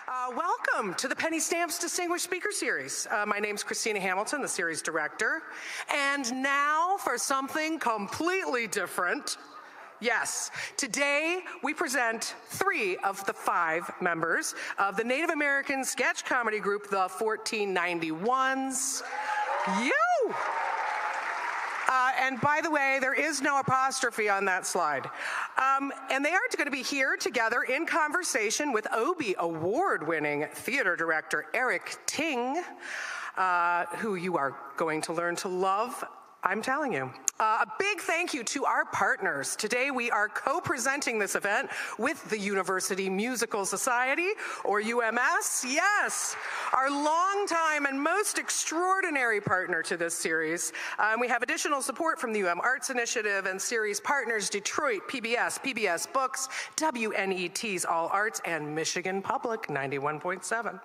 Welcome to the Penny Stamps Distinguished Speaker Series. My name's Christina Hamilton, the series director. And now for something completely different. Yes, today we present 3 of the 5 members of the Native American sketch comedy group, the 1491s. You! And by the way, there is no apostrophe on that slide. And they are going to be here together in conversation with Obie Award-winning theater director Eric Ting, who you are going to learn to love, I'm telling you. A big thank you to our partners. Today we are co-presenting this event with the University Musical Society, or UMS. Yes, our longtime and most extraordinary partner to this series. We have additional support from the UM Arts Initiative and series partners Detroit, PBS Books, WNET's All Arts, and Michigan Public 91.7.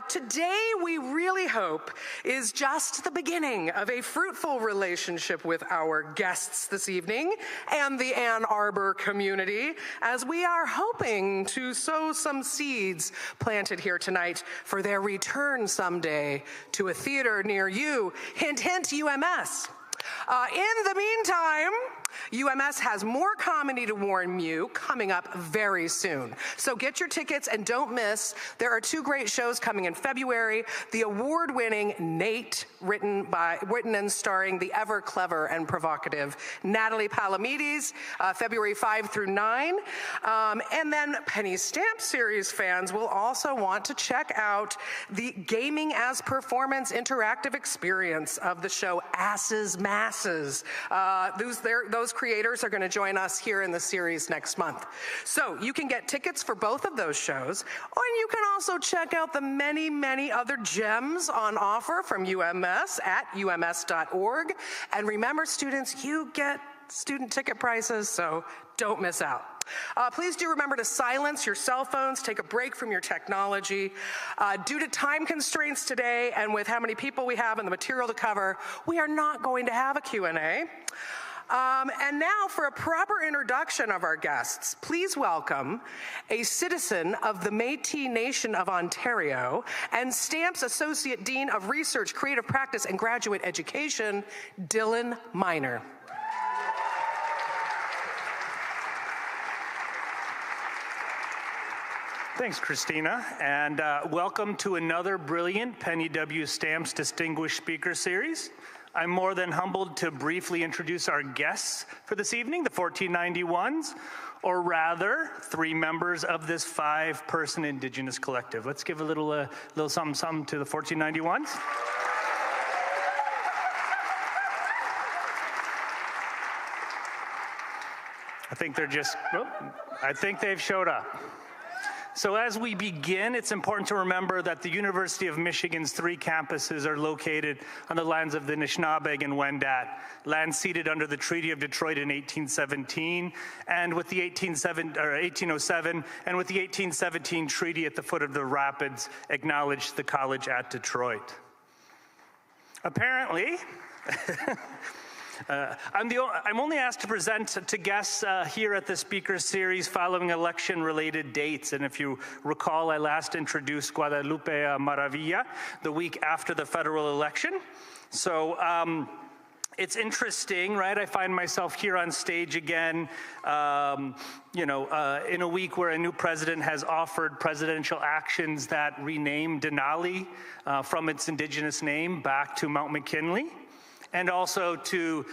Today, we really hope, is just the beginning of a fruitful relationship with our guests this evening and the Ann Arbor community, as we are hoping to sow some seeds planted here tonight for their return someday to a theater near you. Hint, hint, UMS. In the meantime, UMS has more comedy to warn you coming up very soon. So get your tickets and don't miss. There are 2 great shows coming in February. The award-winning Nate, written and starring the ever clever and provocative Natalie Palamides, February 5 through 9. And then Penny Stamp series fans will also want to check out the Gaming as Performance interactive experience of the show Asses Masses. Those creators are going to join us here in the series next month. So you can get tickets for both of those shows, and you can also check out the many, many other gems on offer from UMS at ums.org. And remember, students, you get student ticket prices, so don't miss out. Please do remember to silence your cell phones, take a break from your technology. Due to time constraints today and with how many people we have and the material to cover, we are not going to have a Q&A. And now for a proper introduction of our guests, please welcome a citizen of the Métis Nation of Ontario and Stamps Associate Dean of Research, Creative Practice, and Graduate Education, Dylan Miner. Thanks, Christina, and welcome to another brilliant Penny W. Stamps Distinguished Speaker Series. I'm more than humbled to briefly introduce our guests for this evening, the 1491s, or rather, 3 members of this 5-person Indigenous collective. Let's give a little something to the 1491s. I think they've showed up. So as we begin, it's important to remember that the University of Michigan's 3 campuses are located on the lands of the Anishinaabe and Wendat, land ceded under the Treaty of Detroit in 1817, and with the 1807, and with the 1817 treaty at the foot of the rapids acknowledged the college at Detroit. Apparently, I'm only asked to present to guests here at the speaker series following election-related dates. And if you recall, I last introduced Guadalupe Maravilla the week after the federal election. So it's interesting, right? I find myself here on stage again, in a week where a new president has offered presidential actions that rename Denali from its Indigenous name back to Mount McKinley, and also to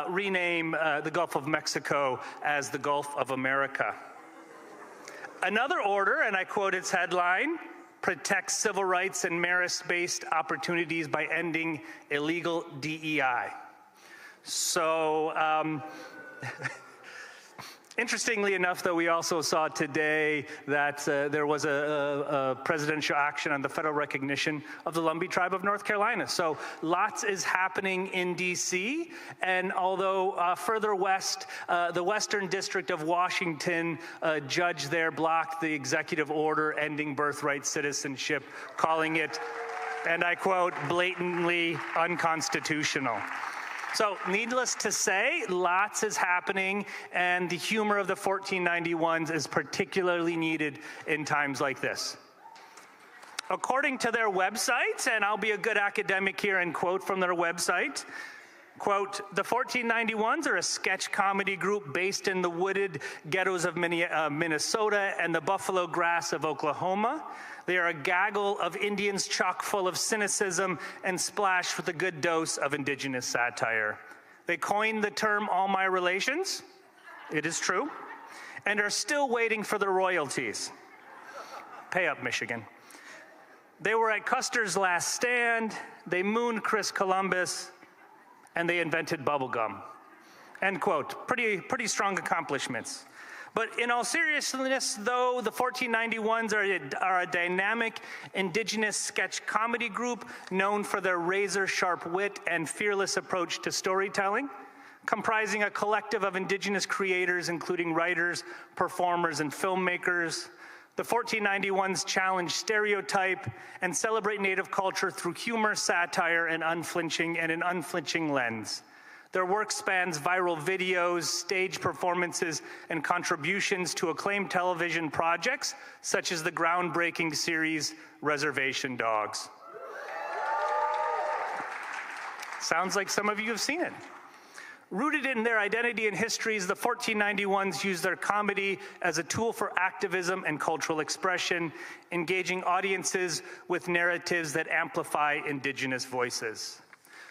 rename the Gulf of Mexico as the Gulf of America. Another order, and I quote its headline, protects civil rights and merit-based opportunities by ending illegal DEI. So, interestingly enough, though, we also saw today that there was a presidential action on the federal recognition of the Lumbee tribe of North Carolina. So lots is happening in D.C., and although further west, the Western District of Washington, a judge there blocked the executive order ending birthright citizenship, calling it, and I quote, blatantly unconstitutional. So needless to say, lots is happening, and the humor of the 1491s is particularly needed in times like this. According to their website, and I'll be a good academic here and quote from their website, quote, the 1491s are a sketch comedy group based in the wooded ghettos of Minnesota and the buffalo grass of Oklahoma. They are a gaggle of Indians chock full of cynicism and splashed with a good dose of Indigenous satire. They coined the term all my relations, it is true, and are still waiting for the royalties. Pay up, Michigan. They were at Custer's Last Stand, they mooned Chris Columbus, and they invented bubblegum. End quote. Pretty strong accomplishments. But in all seriousness, though, the 1491s are a dynamic Indigenous sketch comedy group known for their razor-sharp wit and fearless approach to storytelling, comprising a collective of Indigenous creators, including writers, performers, and filmmakers. The 1491s challenge stereotype and celebrate Native culture through humor, satire, and an unflinching lens. Their work spans viral videos, stage performances, and contributions to acclaimed television projects, such as the groundbreaking series Reservation Dogs. Sounds like some of you have seen it. Rooted in their identity and histories, the 1491s use their comedy as a tool for activism and cultural expression, engaging audiences with narratives that amplify Indigenous voices.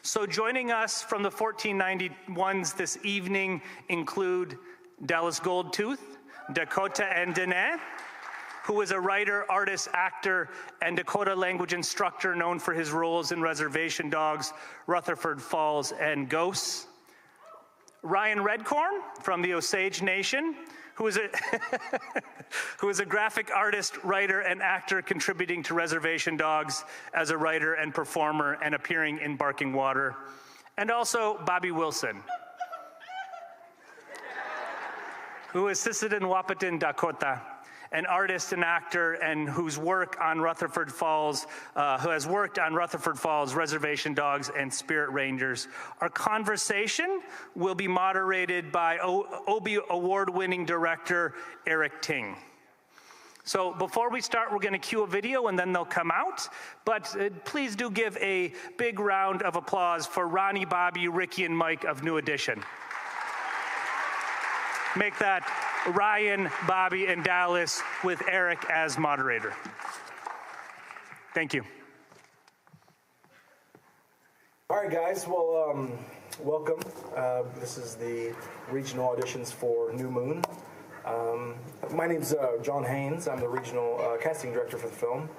So joining us from the 1491s this evening include Dallas Goldtooth, Dakota and Dene, who is a writer, artist, actor, and Dakota language instructor known for his roles in Reservation Dogs, Rutherford Falls, and Ghosts. Ryan Redcorn from the Osage Nation, who is a graphic artist, writer, and actor contributing to Reservation Dogs as a writer and performer and appearing in Barking Water. And also Bobby Wilson, who assisted in Wahpeton, Dakota, an artist and actor and whose work on Rutherford Falls, who has worked on Rutherford Falls, Reservation Dogs, and Spirit Rangers. Our conversation will be moderated by Obie Award-winning director Eric Ting. So before we start, we're going to cue a video and then they'll come out. But please do give a big round of applause for Ronnie, Bobby, Ricky, and Mike of New Edition. Make that Ryan, Bobby, and Dallas with Eric as moderator. Thank you. All right, guys. Well, welcome. This is the regional auditions for New Moon. My name's John Haynes. I'm the regional casting director for the film.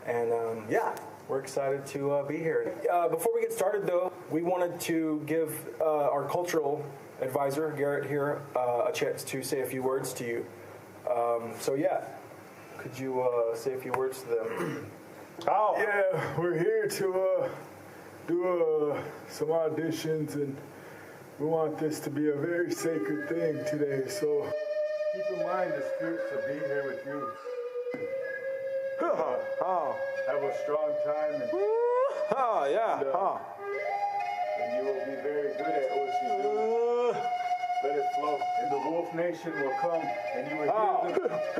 And yeah, we're excited to be here. Before we get started, though, we wanted to give our cultural advisor, Garrett, here a chance to say a few words to you. So yeah, could you say a few words to them? Oh. Yeah, we're here to do some auditions, and we want this to be a very sacred thing today, so keep in mind the spirits will be here with you. Have a strong time, and, and you will be very good at what you do. Let it flow, and the Wolf Nation will come, and you will hear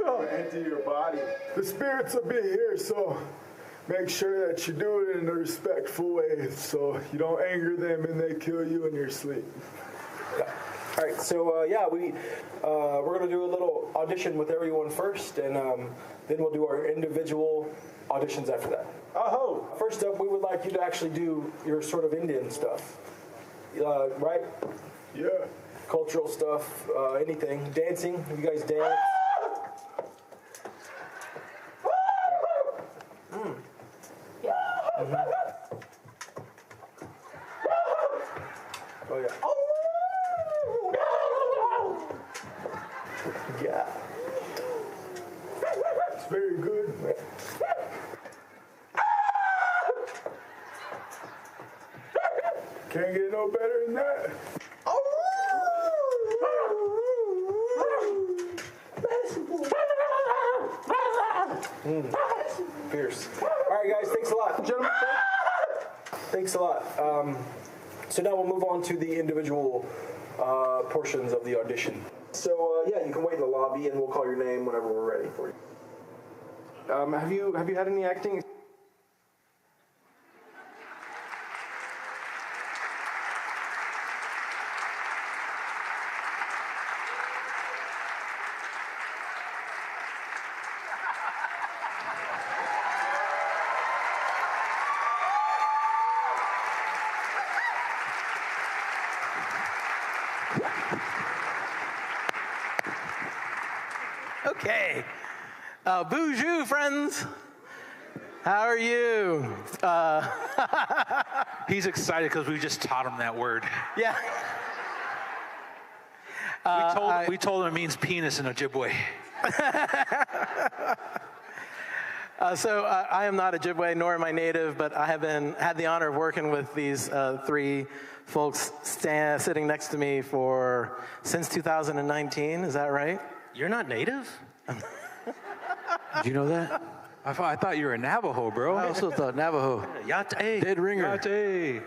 them enter your body. The spirits will be here, so make sure that you do it in a respectful way, so you don't anger them and they kill you in your sleep. Yeah. All right, so yeah, we're going to do a little audition with everyone first, and then we'll do our individual auditions after that. Oh! First up, we would like you to actually do your sort of Indian stuff, right? Yeah. Cultural stuff, anything. Dancing, you guys dance? Mm-hmm. Oh, yeah. Yeah. It's very good. Can't get no better than that. Fierce. All right, guys, thanks a lot. Gentlemen, thanks a lot. So now we'll move on to the individual portions of the audition. So, yeah, you can wait in the lobby, and we'll call your name whenever we're ready for you. Have you had any acting? Okay. Bonjour, friends. How are you? He's excited because we just taught him that word. Yeah. We told him it means penis in Ojibwe. So I am not Ojibwe, nor am I native, but I have had the honor of working with these three folks sitting next to me since 2019. Is that right? You're not native? Did you know that? I thought you were a Navajo, bro. I also thought Navajo. Yate. Dead ringer. Yate.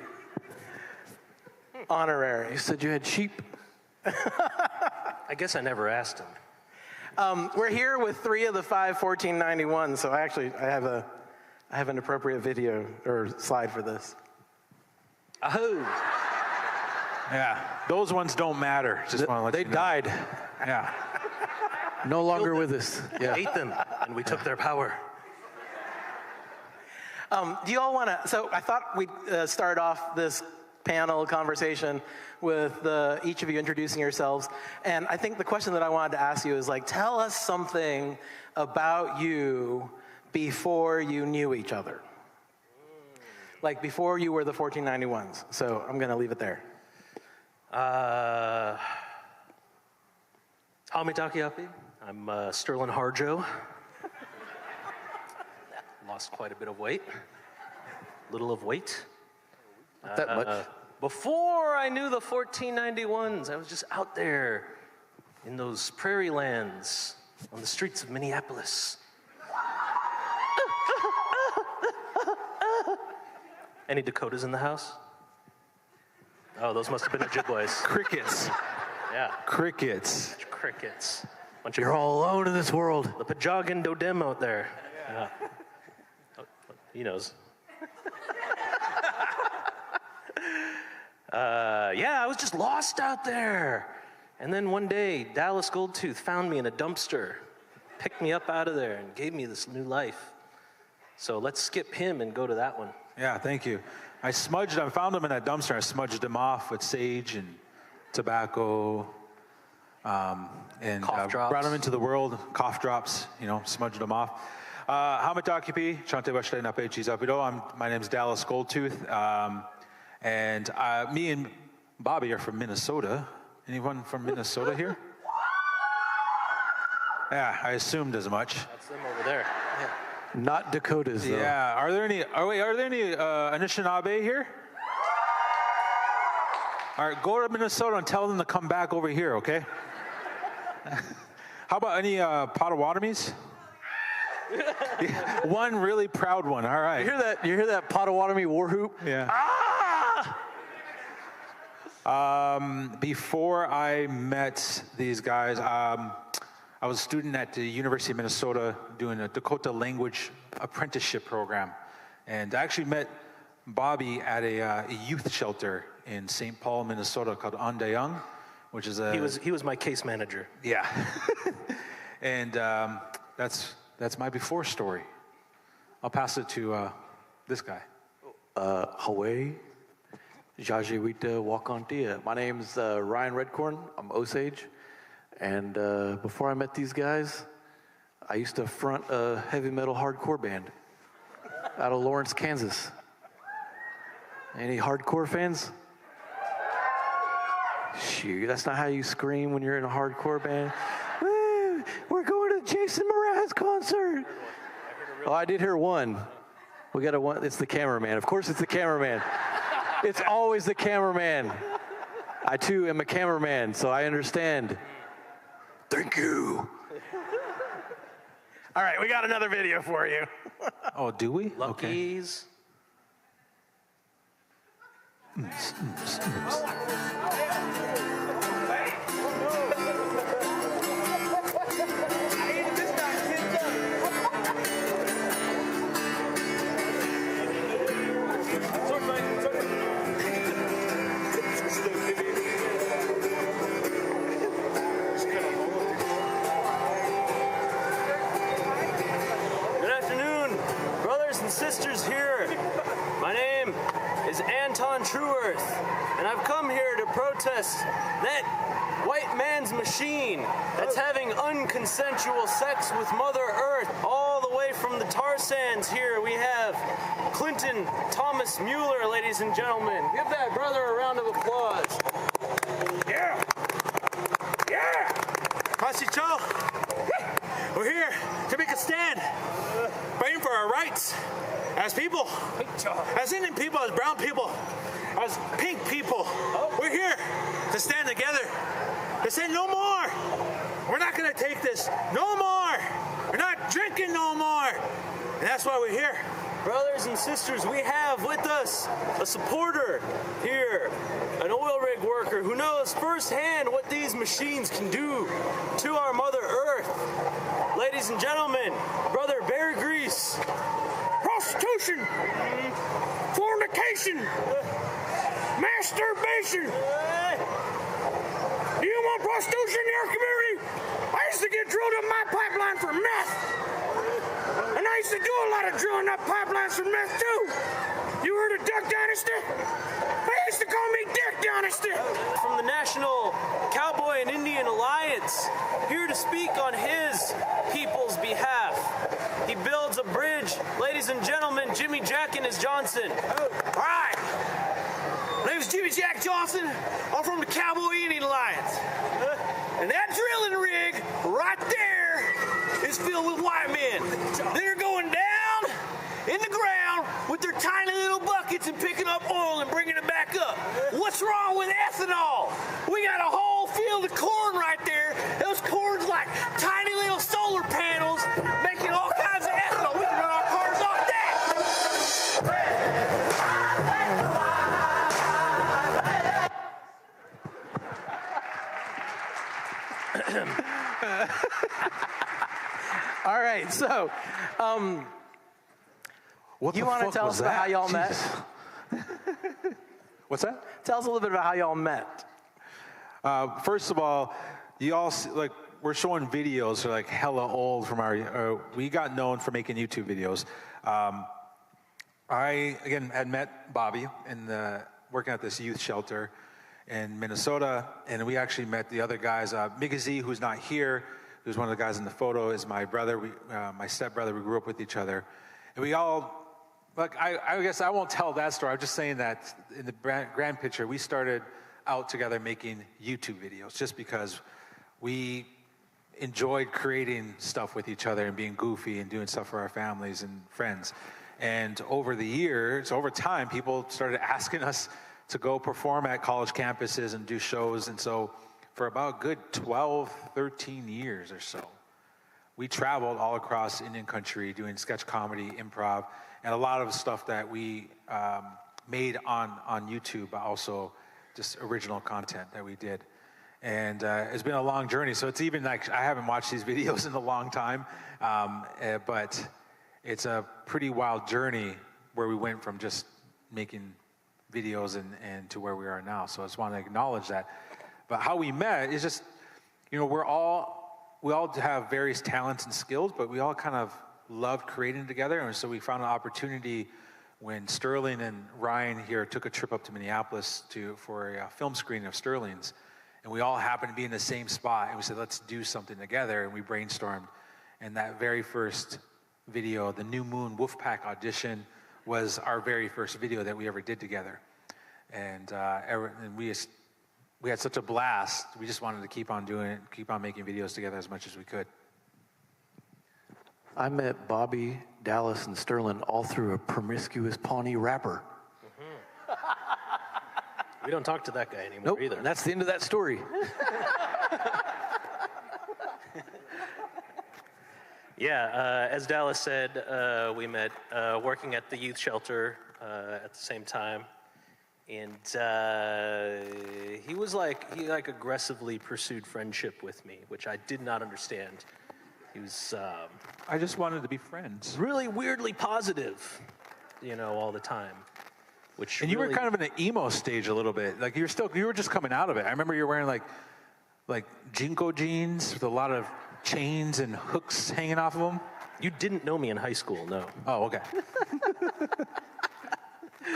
Honorary. You said you had sheep. I guess I never asked him. We're here with 3 of the 5 1491, so I have an appropriate video or slide for this. Ahoo! Yeah, those ones don't matter. Just want to let They you know. died. Yeah. No longer with us. We ate them, and we took their power. Do you all want to? So I thought we'd start off this panel conversation with each of you introducing yourselves. And I think the question that I wanted to ask you is tell us something about you before you knew each other. Like before you were the 1491s. So I'm going to leave it there. Hamitakiapi. I'm Sterling Harjo. Lost quite a bit of weight. Little of weight. Not that much. Before I knew the 1491s, I was just out there in those prairie lands on the streets of Minneapolis. Any Dakotas in the house? Oh, those must have been Ojibways. Crickets. Yeah, Crickets. crickets. You're all alone in this world. The Pajagan Dodem out there. Yeah. Oh, he knows. I was just lost out there. And then one day, Dallas Goldtooth found me in a dumpster, picked me up out of there, and gave me this new life. So let's skip him and go to that one. Yeah, thank you. I found them in that dumpster. I smudged them off with sage and tobacco, and Cough drops. brought them into the world. Cough drops, smudged them off. Hamitakipi, Chante Bashte Nape Chizapido. My name's Dallas Goldtooth. And me and Bobby are from Minnesota. Anyone from Minnesota here? Yeah, I assumed as much. That's them over there. Yeah. Not Dakotas, though. Yeah. Are there any Anishinaabe here? All right, go to Minnesota and tell them to come back over here, okay? How about any Potawatomis? One really proud one. All right. You hear that Potawatomi war whoop? Yeah. Before I met these guys, I was a student at the University of Minnesota doing a Dakota language apprenticeship program. And I actually met Bobby at a youth shelter in St. Paul, Minnesota called Andayang, which is He was my case manager. Yeah. And that's my before story. I'll pass it to this guy. Hawaii, Jajiwita Wakantia. My name's Ryan Redcorn. I'm Osage. And before I met these guys, I used to front a heavy metal hardcore band out of Lawrence, Kansas. Any hardcore fans? Shoot, that's not how you scream when you're in a hardcore band. Woo, we're going to Jason Mraz concert. Oh, I did hear one. We got one. It's the cameraman. Of course, it's the cameraman. It's always the cameraman. I too am a cameraman, so I understand. Thank you. All right, we got another video for you. Oh, do we? Luckies. Good afternoon, brothers and sisters here. My name is is Anton Truearth, and I've come here to protest that white man's machine that's having unconsensual sex with Mother Earth. All the way from the tar sands here, we have Clinton Thomas Mueller, ladies and gentlemen. Give that brother a round of applause. Yeah! Yeah! Masicho, we're here to make a stand, fighting for our rights as people, as Indian people, as brown people, as pink people. We're here to stand together, to say no more. We're not going to take this no more. We're not drinking no more. And that's why we're here. Brothers and sisters, we have with us a supporter here, an oil rig worker who knows firsthand what these machines can do to our Mother Earth. Ladies and gentlemen, Brother Bear Grease. Prostitution, fornication, masturbation. Do you want prostitution in your community? I used to get drilled up my pipeline for meth. And I used to do a lot of drilling up pipelines for meth too. You heard of Duck Dynasty? They used to call me Dick Dynasty. From the National Cowboy and Indian Alliance, here to speak on his people's behalf. He builds a bridge. Ladies and gentlemen, Jimmy Jack and his Johnson. All right. My name is Jimmy Jack Johnson. I'm from the Cowboy Indian Alliance. And that drilling rig right there is filled with white men. They're going down in the ground with their tiny little buckets and picking up oil and bringing it back up. What's wrong with ethanol? We got a whole field of corn right there. Those corn's like tiny little solar panels making all kinds of ethanol. We can run our cars off that. All right, so you want to tell us about how y'all met? What's that? Tell us a little bit about how y'all met. First of all, you all like we're showing videos that are like hella old from our. We got known for making YouTube videos. I again had met Bobby in working at this youth shelter in Minnesota, and we actually met the other guys. Migizi, who's not here, who's one of the guys in the photo, is my brother. My stepbrother. We grew up with each other, and we all. Look, I guess I won't tell that story. I'm just saying that in the grand picture, we started out together making YouTube videos just because we enjoyed creating stuff with each other and being goofy and doing stuff for our families and friends. And over the years, over time, people started asking us to go perform at college campuses and do shows. And so for about a good 12, 13 years or so, we traveled all across Indian country doing sketch comedy, improv, and a lot of stuff that we made on YouTube, but also just original content that we did. And it's been a long journey, so it's even like I haven't watched these videos in a long time, but it's a pretty wild journey where we went from just making videos and to where we are now. So I just want to acknowledge that. But how we met is just, you know, we all have various talents and skills, but we all kind of loved creating together. And so we found an opportunity when Sterling and Ryan here took a trip up to Minneapolis for a film screening of Sterling's. And we all happened to be in the same spot. And we said, let's do something together. And we brainstormed. And that very first video, the New Moon Wolfpack audition, was our very first video that we ever did together. And we had such a blast. We just wanted to keep on doing it, keep on making videos together as much as we could. I met Bobby, Dallas, and Sterling all through a promiscuous Pawnee rapper. We don't talk to that guy anymore either. That's the end of that story. Yeah, as Dallas said, we met working at the youth shelter at the same time. And he aggressively pursued friendship with me, which I did not understand. He was I just wanted to be friends. Really weirdly positive, all the time. And you were kind of in an emo stage a little bit. Like you were just coming out of it. I remember you were wearing like Jinko jeans with a lot of chains and hooks hanging off of them. You didn't know me in high school, no. Oh, okay.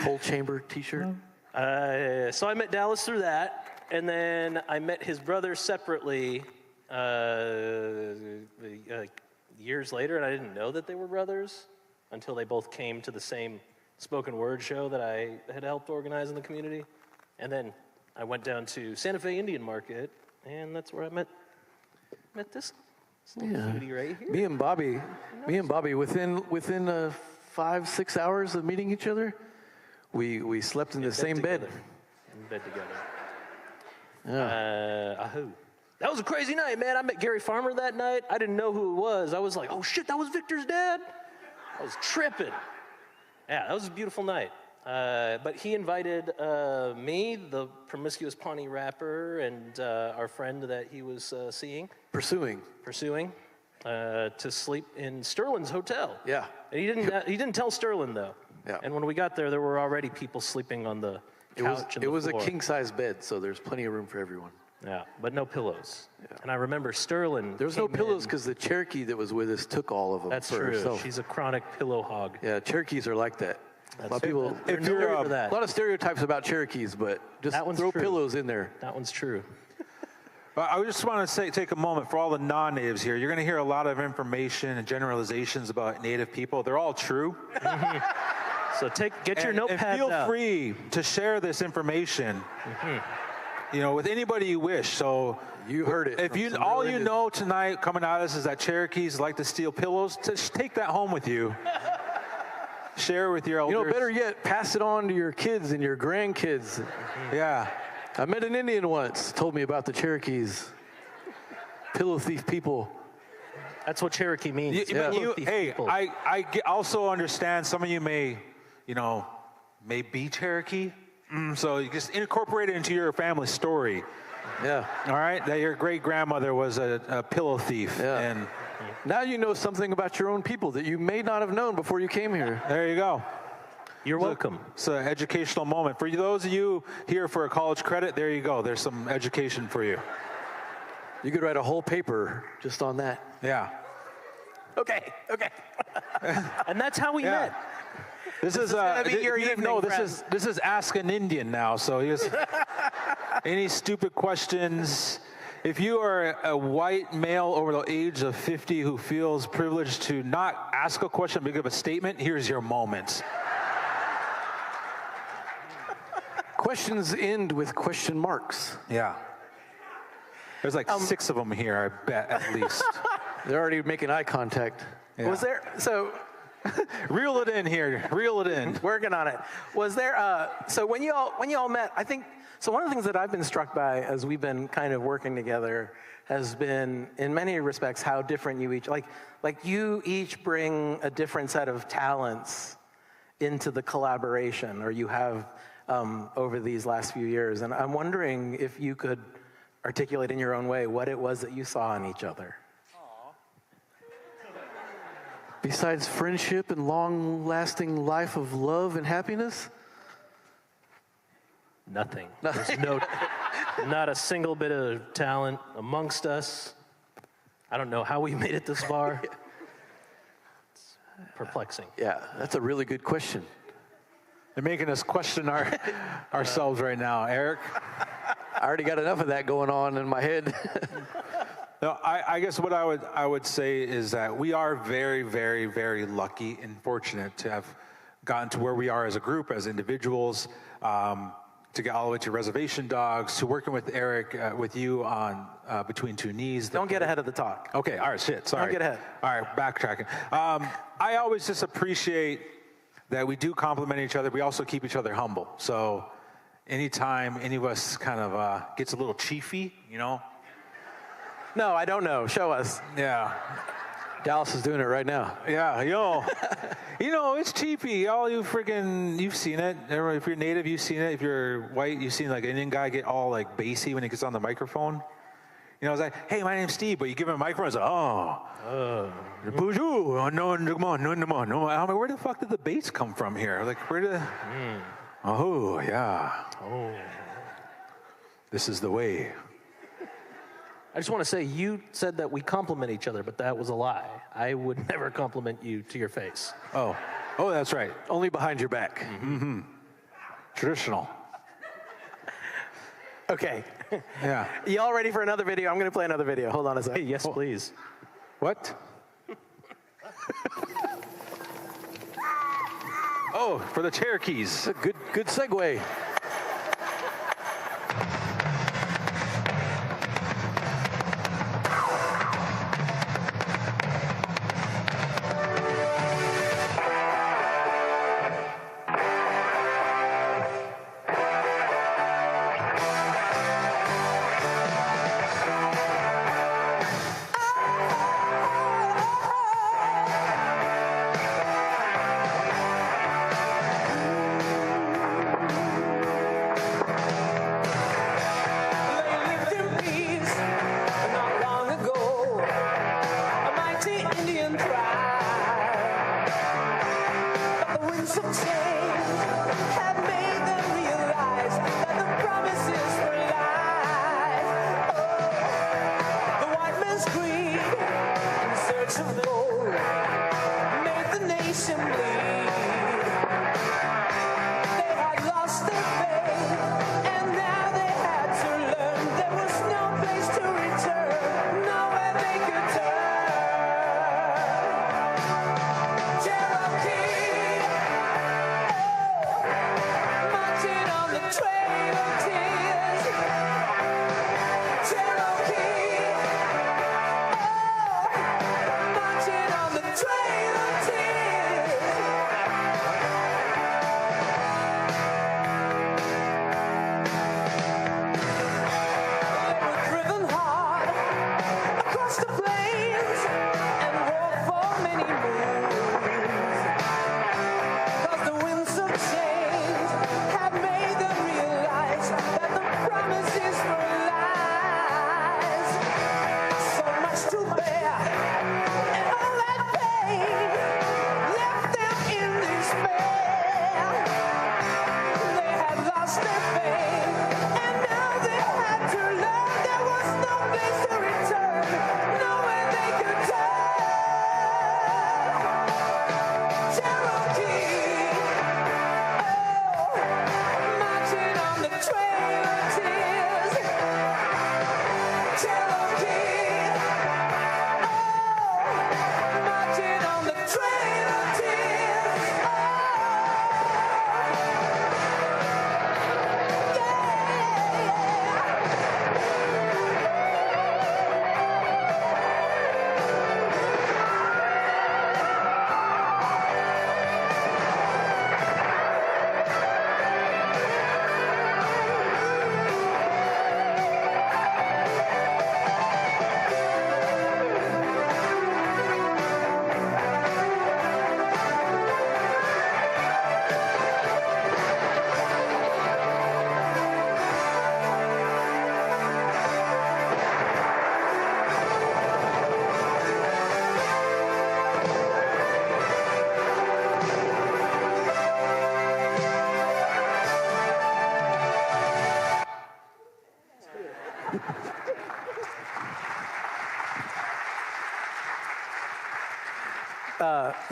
Cold Chamber t-shirt? So I met Dallas through that, and then I met his brother separately years later, and I didn't know that they were brothers until they both came to the same spoken word show that I had helped organize in the community. And then I went down to Santa Fe Indian Market, and that's where I met this little cutie right here. Me and Bobby, within 5-6 hours of meeting each other, we slept in the same bed. In bed together. Yeah. Ahoo. That was a crazy night, man. I met Gary Farmer that night. I didn't know who it was. I was like, oh shit, that was Victor's dad? I was tripping. Yeah, that was a beautiful night. But he invited me, the promiscuous Pawnee rapper, and our friend that he was pursuing, to sleep in Sterling's hotel. Yeah. And he didn't tell Sterling though. Yeah. And when we got there were already people sleeping on the couch. It was a king-size bed, so there's plenty of room for everyone. Yeah, but no pillows. Yeah. And I remember Sterling. There was no pillows because the Cherokee that was with us took all of them. That's true. Herself. She's a chronic pillow hog. Yeah, Cherokees are like that. A lot of people. A lot of stereotypes about Cherokees, but just throw pillows in there. That one's true. I just want to take a moment for all the non-natives here. You're going to hear a lot of information and generalizations about Native people. They're all true. So get your notepads and feel out. free to share this information. With anybody you wish. So you heard it. If all you know tonight coming out of this is that Cherokees like to steal pillows, just take that home with you. Share with your elders. Better yet, pass it on to your kids and your grandkids. Yeah. I met an Indian once, told me about the Cherokees. Pillow thief people. That's what Cherokee means. I also understand some of you may be Cherokee. So you just incorporate it into your family story. Yeah. All right? That your great-grandmother was a pillow thief. Yeah. And now you know something about your own people that you may not have known before you came here. There you go. You're welcome. It's an educational moment. For those of you here for a college credit, there you go. There's some education for you. You could write a whole paper just on that. Yeah. Okay. And that's how we met. This is this is Ask an Indian now. So here's any stupid questions. If you are a white male over the age of 50 who feels privileged to not ask a question but give a statement, here's your moment. Questions end with question marks. Yeah. There's like 6 of them here, I bet, at least. They're already making eye contact. Yeah. Was there, so... Reel it in here. Reel it in. Working on it. Was there, so when you all met, I think, so one of the things that I've been struck by as we've been kind of working together has been, in many respects, how different you each, like you each bring a different set of talents into the collaboration, or you have over these last few years. And I'm wondering if you could articulate in your own way what it was that you saw in each other. Besides friendship and long-lasting life of love and happiness? Nothing. There's not a single bit of talent amongst us. I don't know how we made it this far. It's perplexing. Yeah, that's a really good question. They're making us question ourselves right now, Eric. I already got enough of that going on in my head. No, I guess what I would say is that we are very, very, very lucky and fortunate to have gotten to where we are as a group, as individuals, to get all the way to Reservation Dogs, to working with Eric, with you on Between Two Knees. Don't get ahead of the talk. Okay, all right, shit, sorry. Don't get ahead. All right, backtracking. I always just appreciate that we do compliment each other. We also keep each other humble. So anytime any of us kind of gets a little chiefy, No, I don't know. Show us. Yeah. Dallas is doing it right now. Yeah, it's cheapy. All you you've seen it. Everyone, if you're native, you've seen it. If you're white, you've seen like an Indian guy get all like bassy when he gets on the microphone. It's like, hey, my name's Steve, but you give him a microphone, it's like, bonjour, no, I'm like, where the fuck did the bass come from here? Like, oh, yeah. Oh. This is the way. I just want to say, you said that we compliment each other, but that was a lie. I would never compliment you to your face. Oh, that's right. Only behind your back. Mm-hmm. traditional. Okay. Yeah. Y'all ready for another video? I'm going to play another video. Hold on a second. Hey, yes, please. What? Oh, for the Cherokees. Good segue.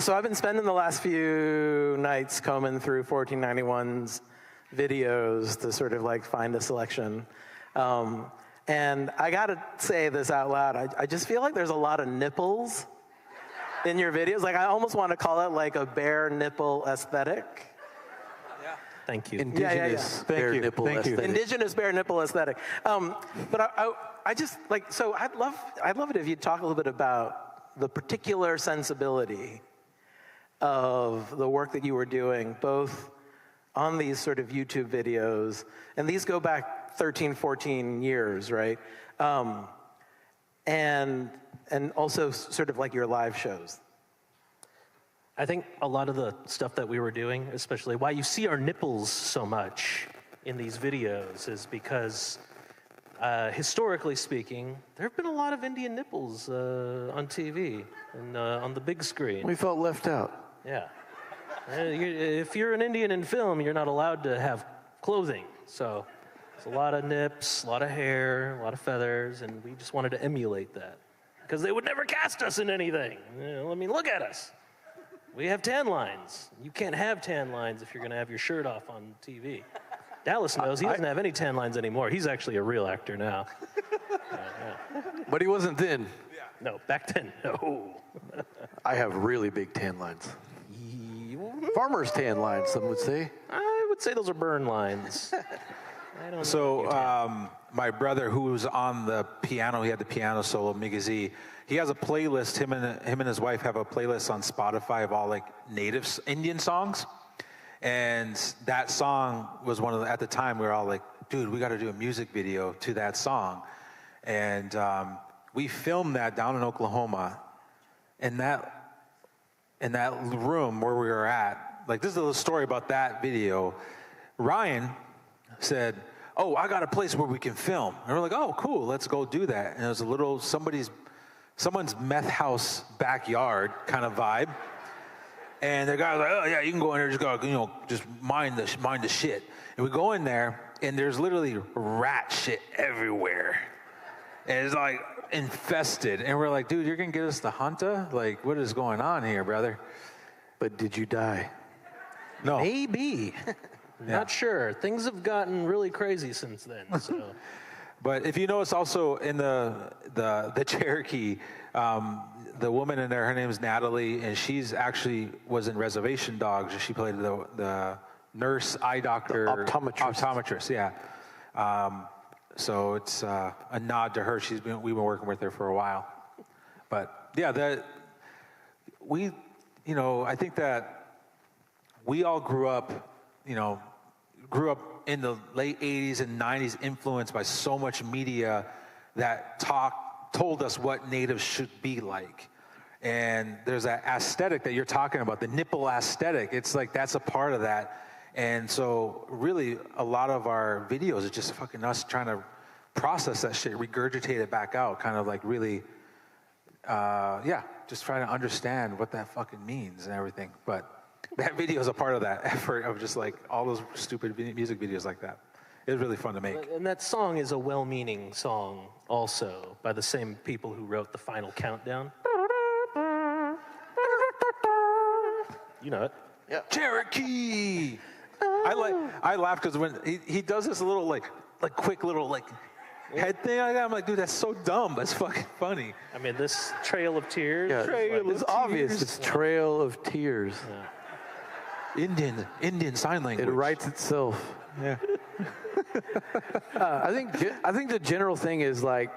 So I've been spending the last few nights combing through 1491's videos to sort of like find a selection. And I gotta say this out loud, I just feel like there's a lot of nipples in your videos. Like I almost want to call it like a bare nipple aesthetic. Thank you. Indigenous bare nipple aesthetic. Indigenous bare nipple aesthetic. But I just like, so I'd love it if you'd talk a little bit about the particular sensibility of the work that you were doing, both on these sort of YouTube videos, and these go back 13, 14 years, right? And also sort of like your live shows. I think a lot of the stuff that we were doing, especially why you see our nipples so much in these videos, is because historically speaking, there have been a lot of Indian nipples on TV and on the big screen. We felt left out. Yeah. If you're an Indian in film, you're not allowed to have clothing. So it's a lot of nips, a lot of hair, a lot of feathers, and we just wanted to emulate that. Because they would never cast us in anything. I mean, look at us. We have tan lines. You can't have tan lines if you're going to have your shirt off on TV. Dallas knows he doesn't have any tan lines anymore. He's actually a real actor now. But he wasn't then. No, back then, no. I have really big tan lines. Farmer's tan lines, some would say. I would say those are burn lines. I don't know. So my brother, who was on the piano, he had the piano solo, Migizi. He has a playlist. Him and his wife have a playlist on Spotify of all like native Indian songs. And that song was one of the, at the time we were all like, dude, we got to do a music video to that song. And we filmed that down in Oklahoma. In that room where we were at, like this is a story about that video. Ryan said, oh, I got a place where we can film. And we're like, oh, cool, let's go do that. And it was a little someone's meth house backyard kind of vibe. And the guy was like, oh yeah, you can go in there, just mind the shit. And we go in there, and there's literally rat shit everywhere. And it's like infested. And we're like, dude, you're gonna get us the hunta? Like, what is going on here, brother? But did you die? No. Maybe. Not sure. Things have gotten really crazy since then. So. But if you notice also in the Cherokee, the woman in there, her name is Natalie, and she's actually was in Reservation Dogs. She played the nurse, eye doctor. The optometrist. Optometrist, yeah. So it's a nod to her. We've been working with her for a while. But yeah, I think that we all grew up in the late 80s and 90s, influenced by so much media that told us what natives should be like. And there's that aesthetic that you're talking about, the nipple aesthetic. It's like that's a part of that. And so really a lot of our videos are just fucking us trying to process that shit, regurgitate it back out, kind of like really, just trying to understand what that fucking means and everything. But that video is a part of that effort of just like all those stupid music videos like that. It was really fun to make. And that song is a well-meaning song also by the same people who wrote The Final Countdown. You know it. Yeah. Cherokee! I laugh because when he does this little like quick little like head thing like that, I'm like, dude, that's so dumb. That's fucking funny. I mean, this Trail of Tears. Yeah, it's obvious. It's Trail of Tears. Yeah. Indian sign language. It writes itself. Yeah. I think the general thing is like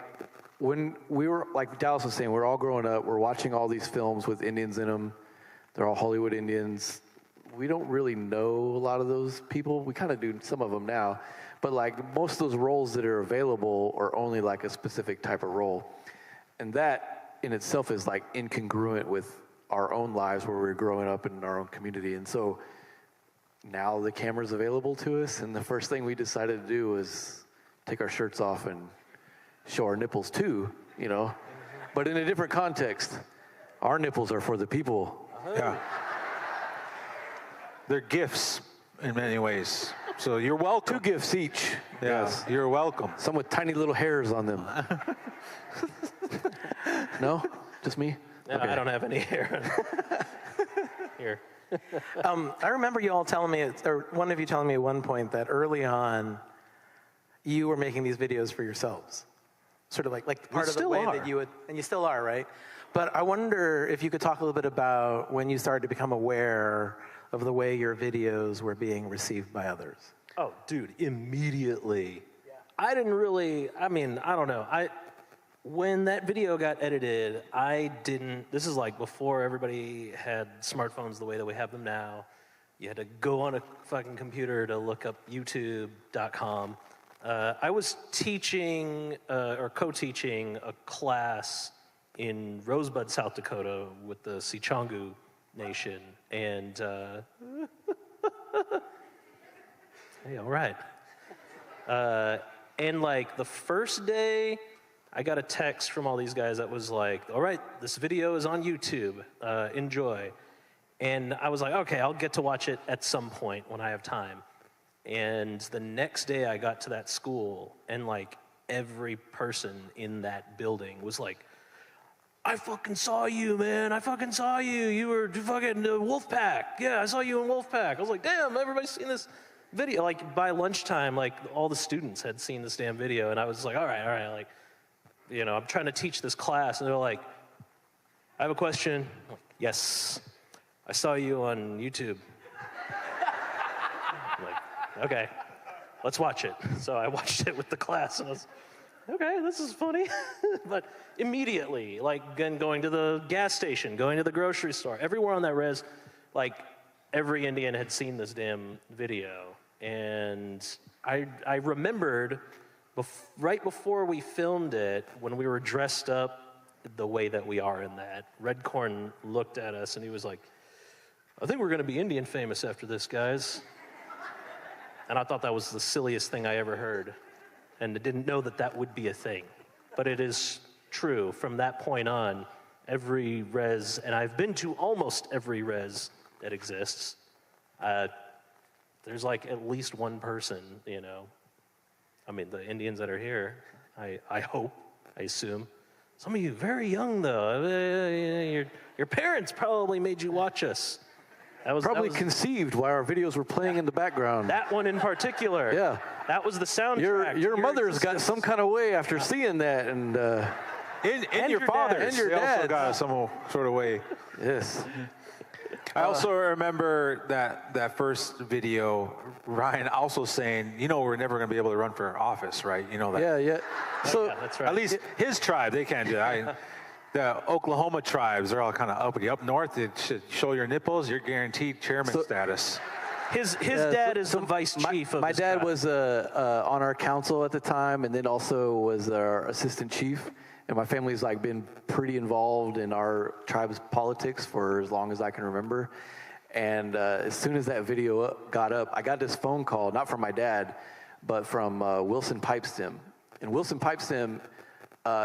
when we were, like Dallas was saying, we're all growing up, we're watching all these films with Indians in them. They're all Hollywood Indians. We don't really know a lot of those people. We kind of do some of them now. But like most of those roles that are available are only like a specific type of role. And that in itself is like incongruent with our own lives where we're growing up in our own community. And so now the camera's available to us, and the first thing we decided to do was take our shirts off and show our nipples too, but in a different context. Our nipples are for the people. Yeah. They're gifts in many ways. So you're welcome. 2 gifts each. Yes, you're welcome. Some with tiny little hairs on them. No? Just me? No, okay. I don't have any hair. Here. I remember you all telling me, or one of you telling me at one point that early on, you were making these videos for yourselves. Sort of like part of the way that you would, and you still are, right? But I wonder if you could talk a little bit about when you started to become aware of the way your videos were being received by others. Oh, dude, immediately. Yeah. I don't know. When that video got edited, this is like before everybody had smartphones the way that we have them now. You had to go on a fucking computer to look up youtube.com. I was teaching or co-teaching a class in Rosebud, South Dakota with the Sicangu Nation. And, hey, all right. And like the first day, I got a text from all these guys that was like, all right, this video is on YouTube, enjoy. And I was like, okay, I'll get to watch it at some point when I have time. And the next day I got to that school, and like every person in that building was like, I fucking saw you, man. I fucking saw you. You were fucking Wolfpack. Yeah, I saw you in Wolfpack. I was like, damn, everybody's seen this video. Like, by lunchtime, like, all the students had seen this damn video, and I was like, all right, like, you know, I'm trying to teach this class, and they're like, I have a question. I'm like, yes, I saw you on YouTube. I'm like, okay, let's watch it. So I watched it with the class, and I was, okay, this is funny. But immediately, like, again, going to the gas station, going to the grocery store, everywhere on that res, like, every Indian had seen this damn video. And I remembered right before we filmed it, when we were dressed up the way that we are in that, Redcorn looked at us and he was like, I think we're going to be Indian famous after this, guys. And I thought that was the silliest thing I ever heard. And I didn't know that that would be a thing. But it is true. From that point on, every res, and I've been to almost every res that exists, there's like at least one person, you know. I mean, the Indians that are here, I hope, I assume. Some of you very young, though. Your parents probably made you watch us. That was conceived while our videos were playing in the background. That one in particular. Yeah. That was the soundtrack. Your mother's got some kind of way after seeing that, and your father's. And your they dad's. also got some sort of way. Yes. I also remember that first video, Ryan also saying, you know, we're never going to be able to run for office, right? You know that. Yeah. So yeah, that's right. At least his tribe, they can't do that. The Oklahoma tribes, they're all kind of uppity. Up north, it should show your nipples, you're guaranteed chairman status. His dad is the vice chief of my his dad tribe. was on our council at the time, and then also was our assistant chief. And my family's like been pretty involved in our tribe's politics for as long as I can remember. And as soon as that video got up, I got this phone call, not from my dad, but from Wilson Pipestem. And Wilson Pipestem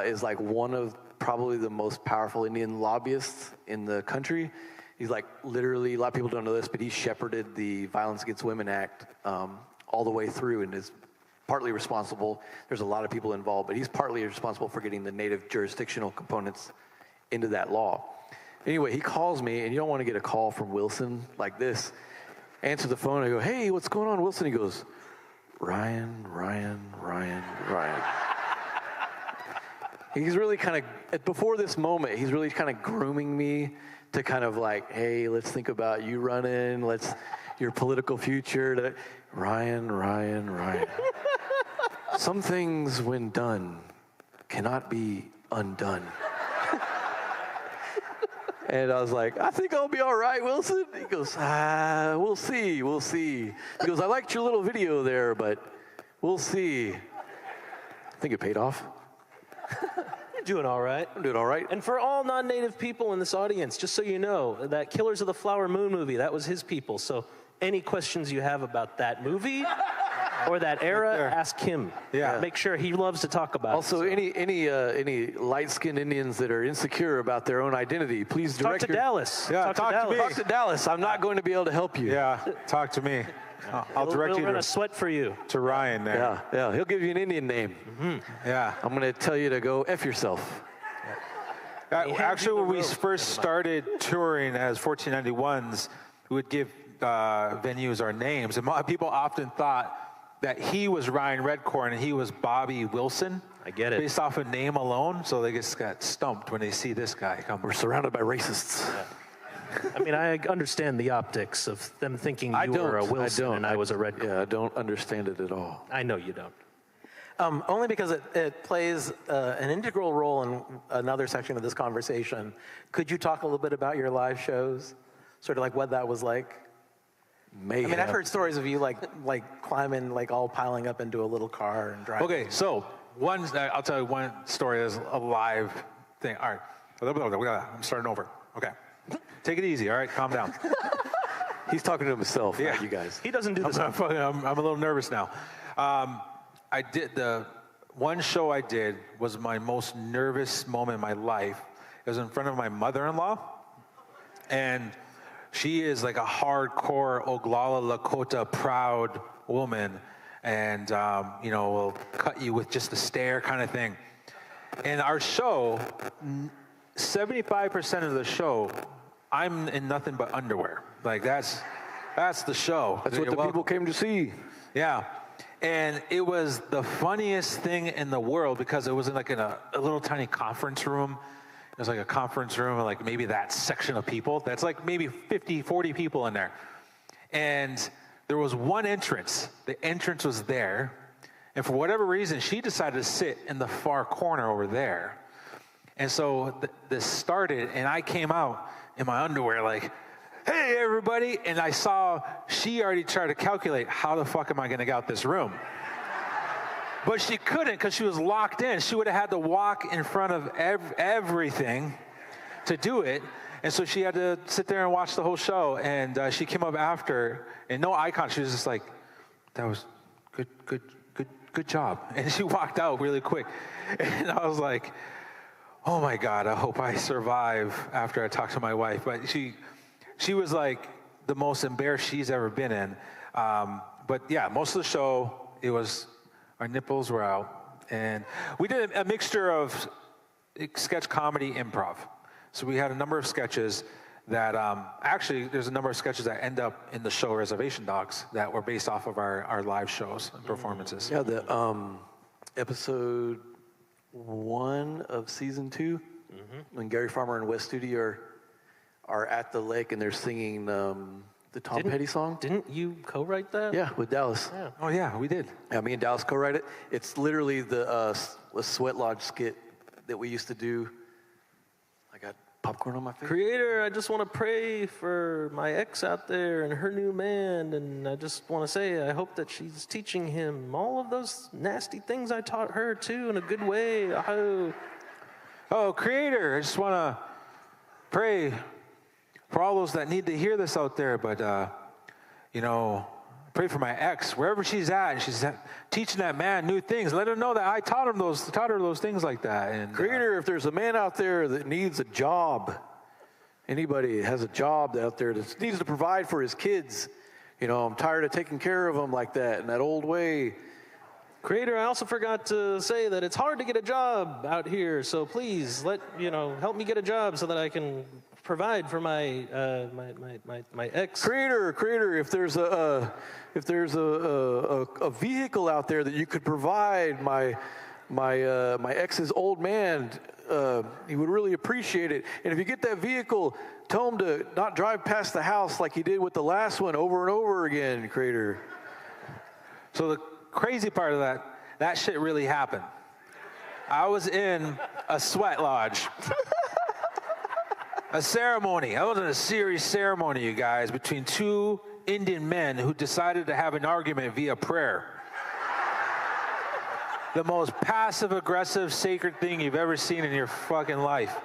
is like one of probably the most powerful Indian lobbyists in the country. He's like literally, a lot of people don't know this, but he shepherded the Violence Against Women Act all the way through and is partly responsible. There's a lot of people involved, but he's partly responsible for getting the native jurisdictional components into that law. Anyway, he calls me, and you don't want to get a call from Wilson like this. Answer the phone, I go, hey, what's going on, Wilson? He goes, Ryan. He's really kind of, before this moment, he's really kind of grooming me to kind of like, hey, let's think about you running, your political future. Ryan. Some things, when done, cannot be undone. And I was like, I think I'll be all right, Wilson. He goes, we'll see. He goes, I liked your little video there, but we'll see. I think it paid off. You're doing all right. I'm doing all right. And for all non-native people in this audience, just so you know, that Killers of the Flower Moon movie, that was his people. So any questions you have about that movie or that era, ask him. Yeah. Make sure he loves to talk about also, it. any light-skinned Indians that are insecure about their own identity, please direct Talk to Dallas. Yeah, talk to me. Talk to Dallas. I'm not going to be able to help you. Yeah, talk to me. I'll direct We'll you run a sweat for you. to Ryan there. Yeah. He'll give you an Indian name. Mm-hmm. Yeah. I'm going to tell you to go F yourself. Actually, when we first started touring as 1491s, we would give venues our names. And people often thought that he was Ryan Redcorn and he was Bobby Wilson. I get it. Based off a name alone, so they just got stumped when they see this guy come. We're surrounded by racists. Yeah. I mean, I understand the optics of them thinking you were a Wilson and I was a Redcorn. Yeah, I don't understand it at all. I know you don't. Only because it plays an integral role in another section of this conversation. Could you talk a little bit about your live shows? Sort of like what that was like? Maybe. I mean, I've heard stories of you like climbing, like all piling up into a little car and driving. Okay, so I'll tell you one story that's a live thing. All right, I'm starting over. Okay, take it easy. All right, calm down. He's talking to himself, Yeah. not you guys. He doesn't do this. I'm a little nervous now. I did the one show I did was my most nervous moment in my life. It was in front of my mother-in-law, and she is like a hardcore Oglala Lakota proud woman, and will cut you with just a stare kind of thing. And our show, 75% of the show, I'm in nothing but underwear. Like that's the show. That's what the people came to see. Yeah. And it was the funniest thing in the world because it was like in a little tiny conference room. It was like a conference room, like maybe that section of people. That's like maybe 50, 40 people in there. And there was one entrance. The entrance was there. And for whatever reason, she decided to sit in the far corner over there. And so this started, and I came out in my underwear like, hey, everybody. And I saw she already tried to calculate, how the fuck am I going to get out this room? But she couldn't because she was locked in. She would have had to walk in front of everything to do it. And so she had to sit there and watch the whole show. And she came up after, and no eye contact. She was just like, that was good job. And she walked out really quick. And I was like, oh my God, I hope I survive after I talk to my wife. But she was like the most embarrassed she's ever been in. But yeah, most of the show, it was, our nipples were out. And we did a mixture of sketch comedy, improv. So we had a number of sketches that, actually, there's a number of sketches that end up in the show Reservation Dogs that were based off of our live shows and performances. Yeah, the episode 1 of season 2, when Gary Farmer and Wes Studi are at the lake and they're singing the Tom Petty song. Didn't you co-write that? Yeah, with Dallas. Yeah. Oh yeah, we did. Yeah, me and Dallas co-write it. It's literally the Sweat Lodge skit that we used to do. I got popcorn on my face. Creator, I just want to pray for my ex out there and her new man, and I just want to say I hope that she's teaching him all of those nasty things I taught her too in a good way. Oh, Creator, I just want to pray for all those that need to hear this out there, but, pray for my ex, wherever she's at, and she's teaching that man new things. Let her know that I taught her those things like that. And Creator, if there's a man out there that needs a job, anybody has a job out there that needs to provide for his kids, I'm tired of taking care of them like that in that old way. Creator, I also forgot to say that it's hard to get a job out here, so please help me get a job so that I can provide for my ex. Creator, if there's a vehicle out there that you could provide my ex's old man, he would really appreciate it. And if you get that vehicle, tell him to not drive past the house like he did with the last one over and over again, Creator. So the crazy part of that shit really happened. I was in a sweat lodge. A ceremony. I was in a serious ceremony, you guys, between two Indian men who decided to have an argument via prayer. The most passive-aggressive, sacred thing you've ever seen in your fucking life.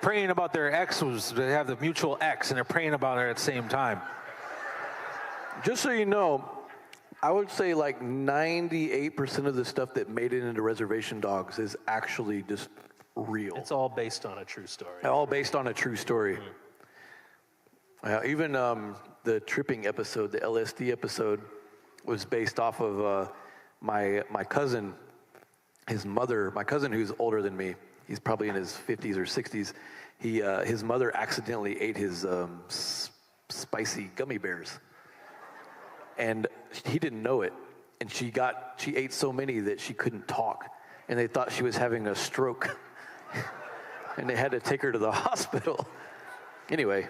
Praying about their exes. They have the mutual ex, and they're praying about her at the same time. Just so you know, I would say like 98% of the stuff that made it into Reservation Dogs is actually just real. It's all based on a true story. All based on a true story. Even the tripping episode, the LSD episode, was based off of my cousin, his mother, my cousin who's older than me. He's probably in his 50s or 60s. His mother accidentally ate his spicy gummy bears. And he didn't know it. And she ate so many that she couldn't talk. And they thought she was having a stroke. And they had to take her to the hospital. Anyway,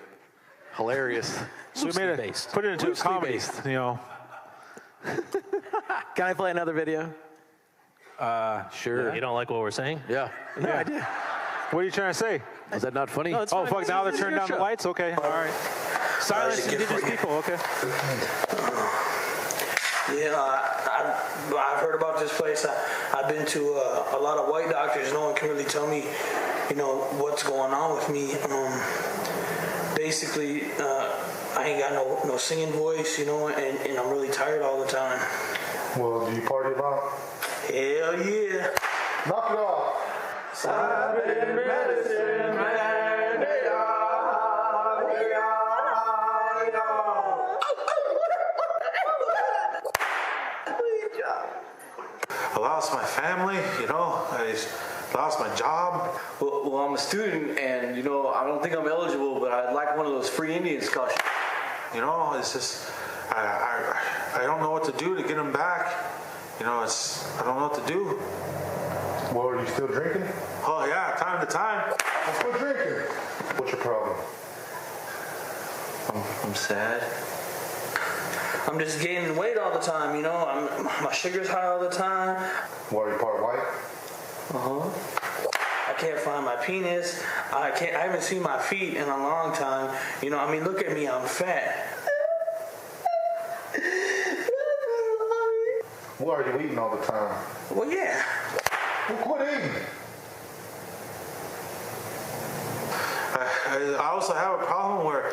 hilarious. So we put it into a comedy, based. Can I play another video? Sure. You don't like what we're saying? Yeah. No, I did. What are you trying to say? Was that not funny? No, oh, fuck, now they're turning down the lights? Okay, all right. Silence Indigenous people, okay. Yeah, I've heard about this place. I've been to a lot of white doctors. No one can really tell me, what's going on with me. Basically, I ain't got no singing voice, and I'm really tired all the time. Well, do you party a lot? Hell yeah. Knock it off. I've been medicine, man. I lost my family, I lost my job. Well, I'm a student, and I don't think I'm eligible, but I'd like one of those free Indian scholarships. It's just I don't know what to do to get them back. I don't know what to do. Well, are you still drinking? Oh yeah, time to time. Let's go drinking. What's your problem? I'm sad. I'm just gaining weight all the time, my sugar's high all the time. Why, are you part white? I can't find my penis. I haven't seen my feet in a long time. Look at me, I'm fat. Well, are you eating all the time? Well, yeah. Well, quit eating. I also have a problem where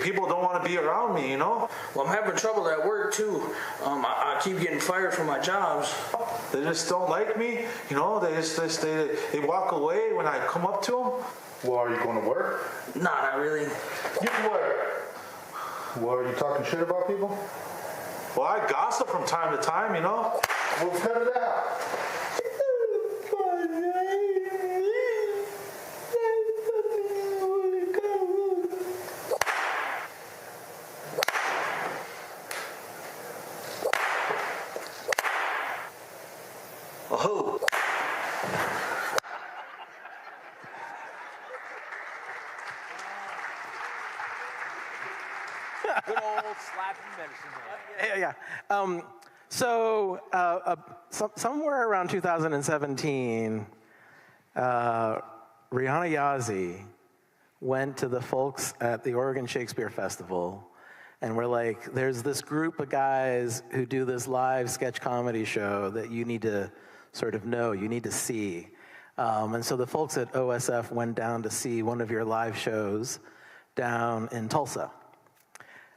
people don't want to be around me, Well, I'm having trouble at work too. I keep getting fired from my jobs. They just don't like me, they walk away when I come up to them. Well, are you going to work? Nah, not really. Get to work. Well, are you talking shit about people? Well, I gossip from time to time, Well, cut it out. Oh. Good old slapping medicine. Yeah. Somewhere around 2017, Rihanna Yazzie went to the folks at the Oregon Shakespeare Festival and we're like, there's this group of guys who do this live sketch comedy show that you need to sort of know, you need to see. And so the folks at OSF went down to see one of your live shows down in Tulsa.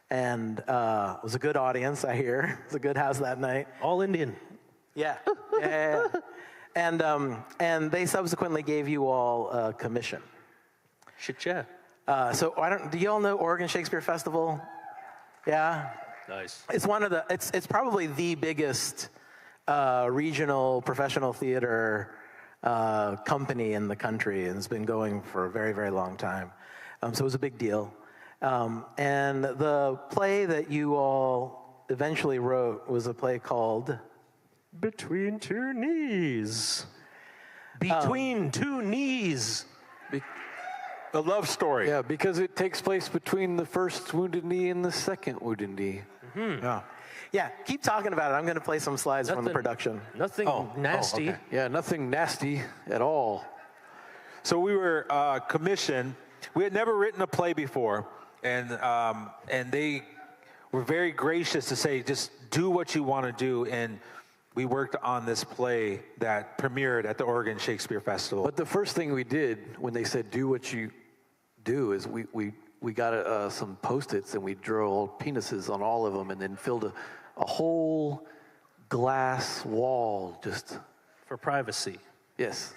And it was a good audience, I hear. It was a good house that night. All Indian. Yeah. Yeah. And they subsequently gave you all a commission. Shit, yeah. So do you all know Oregon Shakespeare Festival? Yeah. Nice. It's one of the. It's probably the biggest regional professional theater company in the country, and it's been going for a very, very long time. So it was a big deal. And the play that you all eventually wrote was a play called Between Two Knees. Between Two Knees. A love story. Yeah, because it takes place between the first Wounded Knee and the second Wounded Knee. Mm-hmm. Yeah. Yeah, keep talking about it. I'm going to play some slides from the production. Nothing nasty. Okay. Yeah, nothing nasty at all. So we were commissioned. We had never written a play before, and they were very gracious to say, just do what you want to do. And we worked on this play that premiered at the Oregon Shakespeare Festival. But the first thing we did when they said, do what you do, is we got some Post-its and we drew old penises on all of them and then filled a whole glass wall just... For privacy. Yes.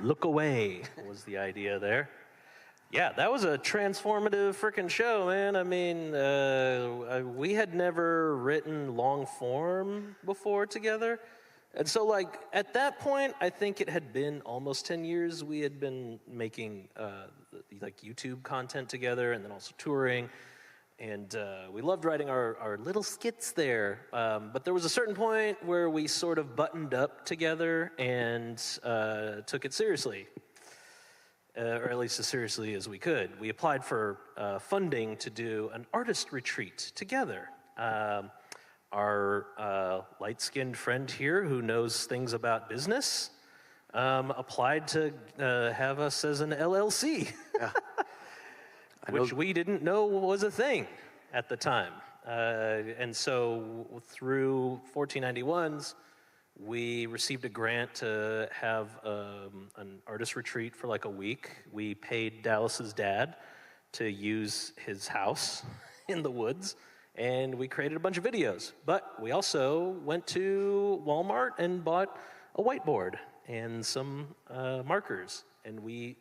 Look away was the idea there. Yeah, that was a transformative freaking show, man. I mean, we had never written long form before together. And so, like, at that point, I think it had been almost 10 years we had been making, like, YouTube content together and then also touring. And we loved writing our little skits there. But there was a certain point where we sort of buttoned up together and took it seriously. Or at least as seriously as we could. We applied for funding to do an artist retreat together. Our light-skinned friend here who knows things about business applied to have us as an LLC, yeah. Which we didn't know was a thing at the time. And so through 1491s, we received a grant to have an artist retreat for like a week. We paid Dallas's dad to use his house in the woods, and we created a bunch of videos. But we also went to Walmart and bought a whiteboard and some markers, and we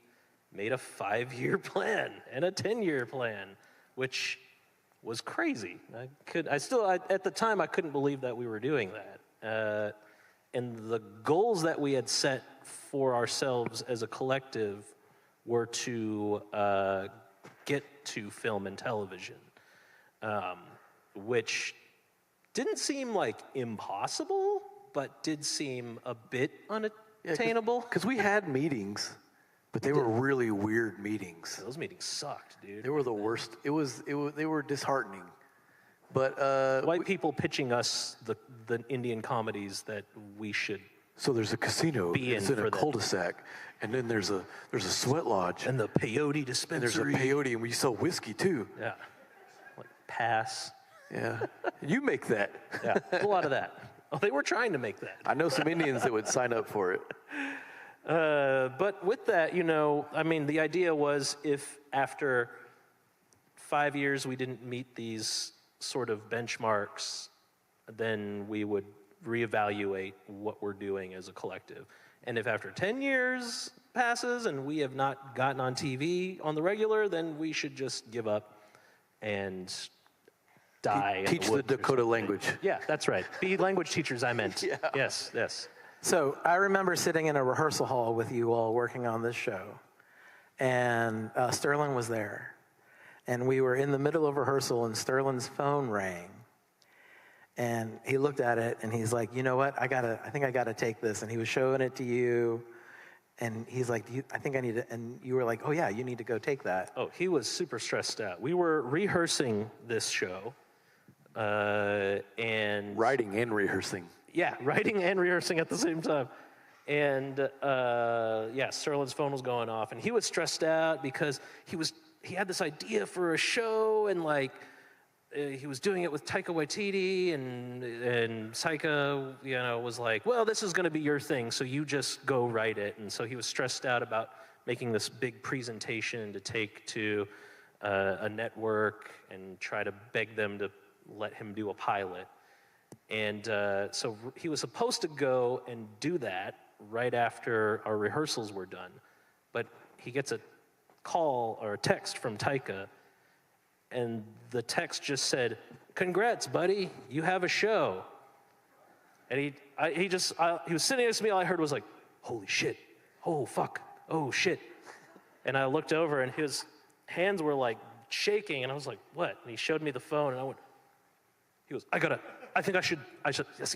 made a 5-year plan and a 10-year plan, which was crazy. At the time, I couldn't believe that we were doing that. the goals that we had set for ourselves as a collective were to get to film and television, which didn't seem like impossible, but did seem a bit unattainable. Because we had meetings, but they were really weird meetings. Those meetings sucked, dude. They were the worst. They were disheartening. But white people pitching us the Indian comedies that we should. So there's a casino. It's in a cul-de-sac, and then there's a sweat lodge and the peyote dispensary. And there's a peyote, and we sell whiskey too. Yeah, like pass. Yeah, you make that. Yeah, a lot of that. Oh, they were trying to make that. I know some Indians that would sign up for it. But with that, I mean, the idea was if after 5 years we didn't meet these sort of benchmarks, then we would reevaluate what we're doing as a collective. And if after 10 years passes and we have not gotten on TV on the regular, then we should just give up and die. Teach the Dakota language. Yeah, that's right. Be language teachers, I meant. Yeah. Yes. So I remember sitting in a rehearsal hall with you all working on this show, and Sterling was there. And we were in the middle of rehearsal, and Sterling's phone rang. And he looked at it, and he's like, you know what, I think I gotta take this. And he was showing it to you, and he's like, I think I need it. And you were like, oh yeah, you need to go take that. Oh, he was super stressed out. We were rehearsing this show, and... Writing and rehearsing. Yeah, writing and rehearsing at the same time. And Sterling's phone was going off, and he was stressed out because he had this idea for a show, and he was doing it with Taika Waititi, and Taika, was like, well, this is going to be your thing, so you just go write it. And so he was stressed out about making this big presentation to take to a network and try to beg them to let him do a pilot. And so he was supposed to go and do that right after our rehearsals were done. But he gets a call or a text from Taika, and the text just said, congrats, buddy, you have a show. And he was sitting next to me, all I heard was like, holy shit, oh fuck, oh shit. And I looked over, and his hands were like shaking, and I was like, what? And he showed me the phone, and he goes, I said,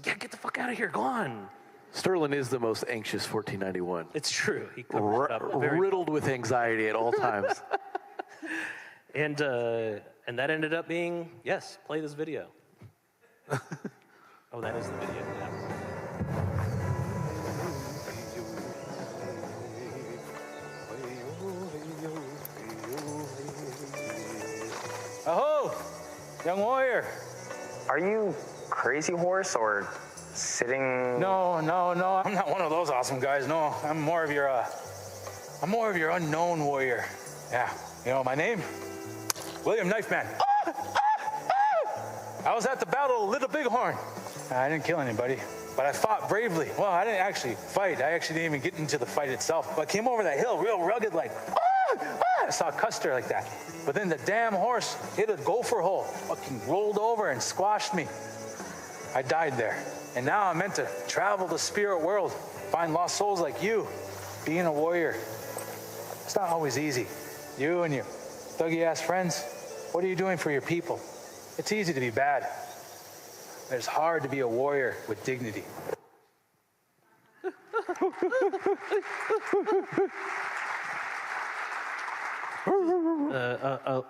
yeah, get the fuck out of here, go on. Sterling is the most anxious 1491. It's true. He covers it up very riddled with anxiety at all times. And that ended up being, yes, play this video. Oh, that is the video, yeah. Aho, young warrior. Are you Crazy Horse or sitting? No, I'm not one of those awesome guys. No, I'm more of your unknown warrior. Yeah, my name? William Knifeman. I was at the Battle of Little Bighorn. I didn't kill anybody, but I fought bravely. Well, I didn't actually fight. I actually didn't even get into the fight itself, but came over that hill real rugged like, I saw Custer like that. But then the damn horse hit a gopher hole, fucking rolled over and squashed me. I died there. And now I'm meant to travel the spirit world, find lost souls like you, being a warrior. It's not always easy. You and your thuggy-ass friends, what are you doing for your people? It's easy to be bad. But it's hard to be a warrior with dignity.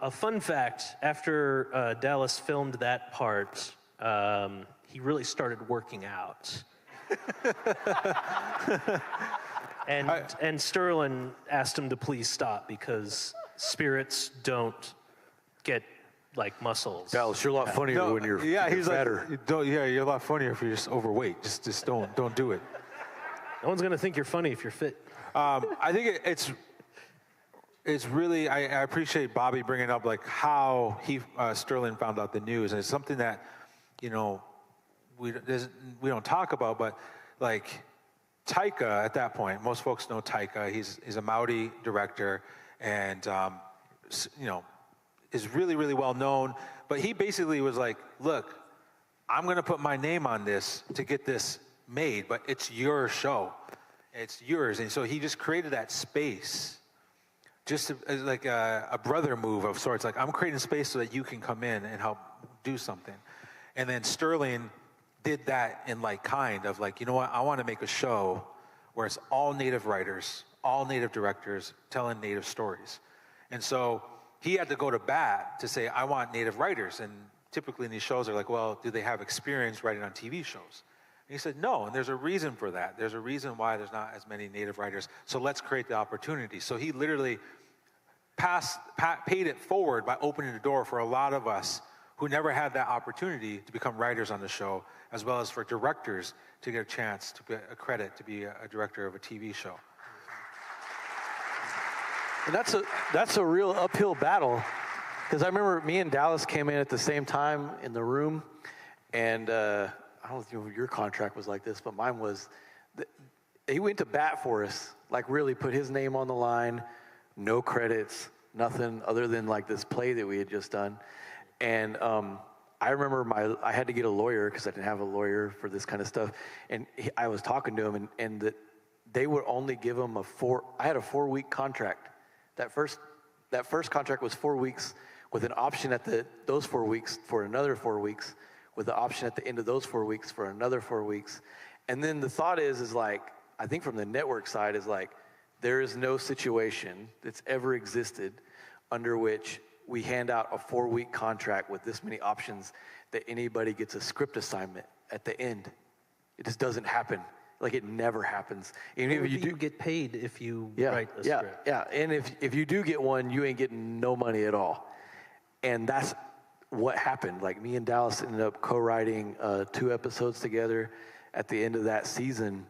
A fun fact, after Dallas filmed that part, he really started working out. And Sterling asked him to please stop because spirits don't get like muscles. Dallas, you're a lot funnier when you're fatter. You're a lot funnier if you're just overweight. Just don't do it. No one's gonna think you're funny if you're fit. I think it's really, I appreciate Bobby bringing up like how Sterling found out the news, and it's something that we don't talk about, but like Taika at that point, most folks know Taika. He's a Maori director, and is really, really well known. But he basically was like, look, I'm going to put my name on this to get this made, but it's your show. It's yours. And so he just created that space, just as like a brother move of sorts. Like, I'm creating space so that you can come in and help do something. And then Sterling did that in like kind of like, you know what, I want to make a show where it's all Native writers, all Native directors telling Native stories. And so he had to go to bat to say, I want Native writers. And typically in these shows, they're like, well, do they have experience writing on TV shows? And he said, no, and there's a reason for that. There's a reason why there's not as many Native writers. So let's create the opportunity. So he literally paid it forward by opening the door for a lot of us who never had that opportunity to become writers on the show, as well as for directors to get a chance to get a credit to be a director of a TV show. And that's a real uphill battle, because I remember me and Dallas came in at the same time in the room, and I don't know if your contract was like this, but mine was. He went to bat for us, like really put his name on the line, no credits, nothing other than like this play that we had just done. And I remember I had to get a lawyer because I didn't have a lawyer for this kind of stuff. And I was talking to him, and that they would only give him I had a 4-week contract. That first contract was 4 weeks with an option at those 4 weeks for another 4 weeks, with the option at the end of those 4 weeks for another 4 weeks. And then the thought is like, I think from the network side is like, there is no situation that's ever existed under which we hand out a 4-week contract with this many options that anybody gets a script assignment at the end. It just doesn't happen. Like, it never happens. Even if you do get paid if you write a script. Yeah, and if you do get one, you ain't getting no money at all. And that's what happened. Like, me and Dallas ended up co-writing 2 episodes together at the end of that season,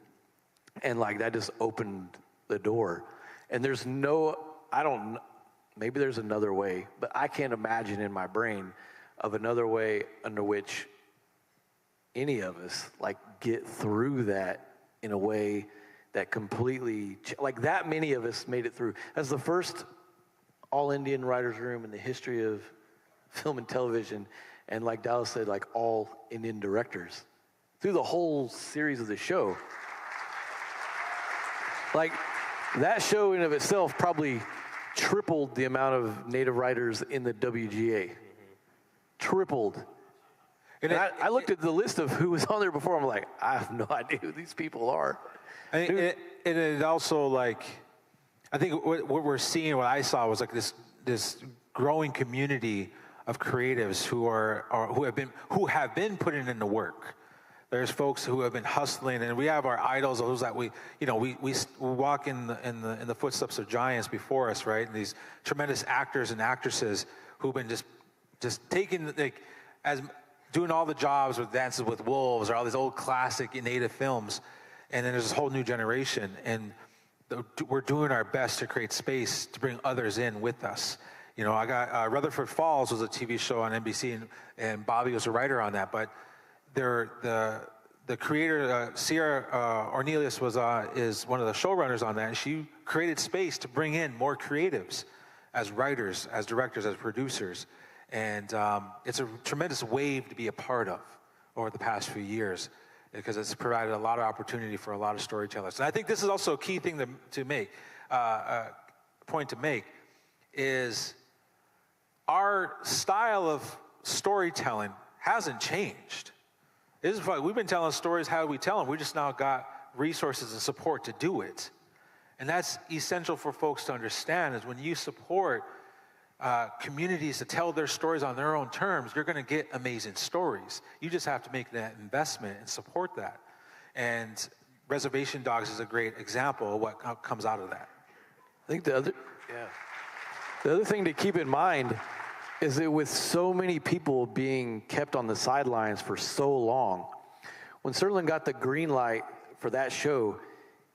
and like that just opened the door. And there's maybe there's another way, but I can't imagine in my brain of another way under which any of us like get through that in a way that completely, like that many of us made it through. As the first all-Indian writers' room in the history of film and television, and like Dallas said, like all Indian directors through the whole series of the show. Like, that show in of itself probably tripled the amount of Native writers in the WGA. Tripled. And I looked at the list of who was on there before. I'm like, I have no idea who these people are. And it also, like, I think what we're seeing, what I saw was like this growing community of creatives who have been putting in the work. There's folks who have been hustling, and we have our idols, those that we walk in the footsteps of giants before us, right? And these tremendous actors and actresses who've been just taking, like, as doing all the jobs with Dances with Wolves or all these old classic Native films, and then there's this whole new generation, and we're doing our best to create space to bring others in with us. You know, I got Rutherford Falls was a TV show on NBC, and Bobby was a writer on that, but the creator, Sierra Ornelius, is one of the showrunners on that, and she created space to bring in more creatives as writers, as directors, as producers. And it's a tremendous wave to be a part of over the past few years, because it's provided a lot of opportunity for a lot of storytellers. And I think this is also a key thing to make, point to make, is our style of storytelling hasn't changed. This is why we've been telling stories how we tell them. We just now got resources and support to do it. And that's essential for folks to understand, is when you support communities to tell their stories on their own terms, you're going to get amazing stories. You just have to make that investment and support that. And Reservation Dogs is a great example of what comes out of that. I think the other thing to keep in mind is that with so many people being kept on the sidelines for so long, when Sterling got the green light for that show,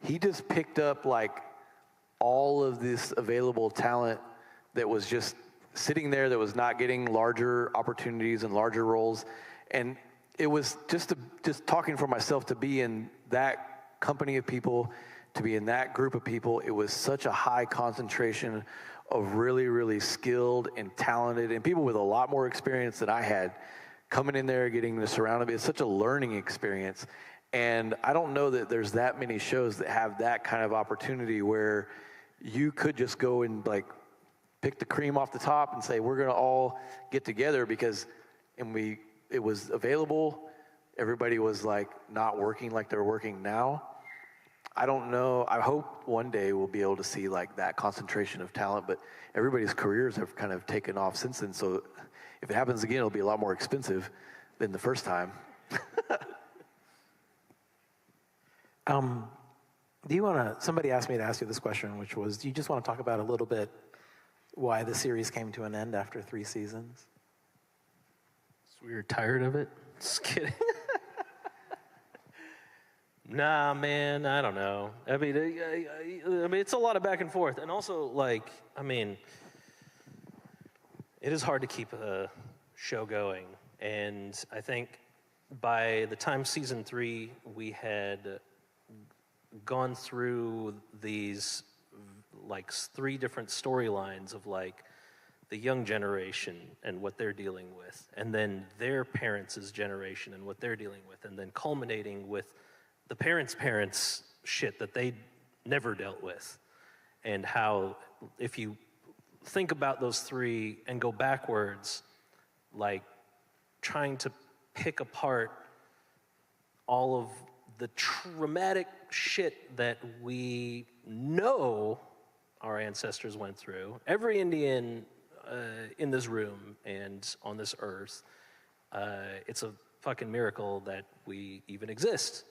he just picked up like all of this available talent that was just sitting there, that was not getting larger opportunities and larger roles. And it was just talking for myself, to be in that company of people, to be in that group of people. It was such a high concentration of really, really skilled and talented and people with a lot more experience than I had coming in there, getting surrounded. It's such a learning experience. And I don't know that there's that many shows that have that kind of opportunity where you could just go and like pick the cream off the top and say, we're gonna all get together because, it was available. Everybody was like not working like they're working now. I don't know. I hope one day we'll be able to see like that concentration of talent, but everybody's careers have kind of taken off since then. So if it happens again, it'll be a lot more expensive than the first time. Do you want to, somebody asked me to ask you this question, which was, do you just want to talk about a little bit why the series came to an end after 3 seasons? So we were tired of it? Just kidding. Nah, man, I don't know. I mean, it's a lot of back and forth. And also, like, I mean, it is hard to keep a show going. And I think by the time season 3, we had gone through these, like, 3 different storylines of, like, the young generation and what they're dealing with, and then their parents' generation and what they're dealing with, and then culminating with the parents' shit that they never dealt with. And how, if you think about those 3 and go backwards, like trying to pick apart all of the traumatic shit that we know our ancestors went through. Every Indian in this room and on this earth, it's a fucking miracle that we even exist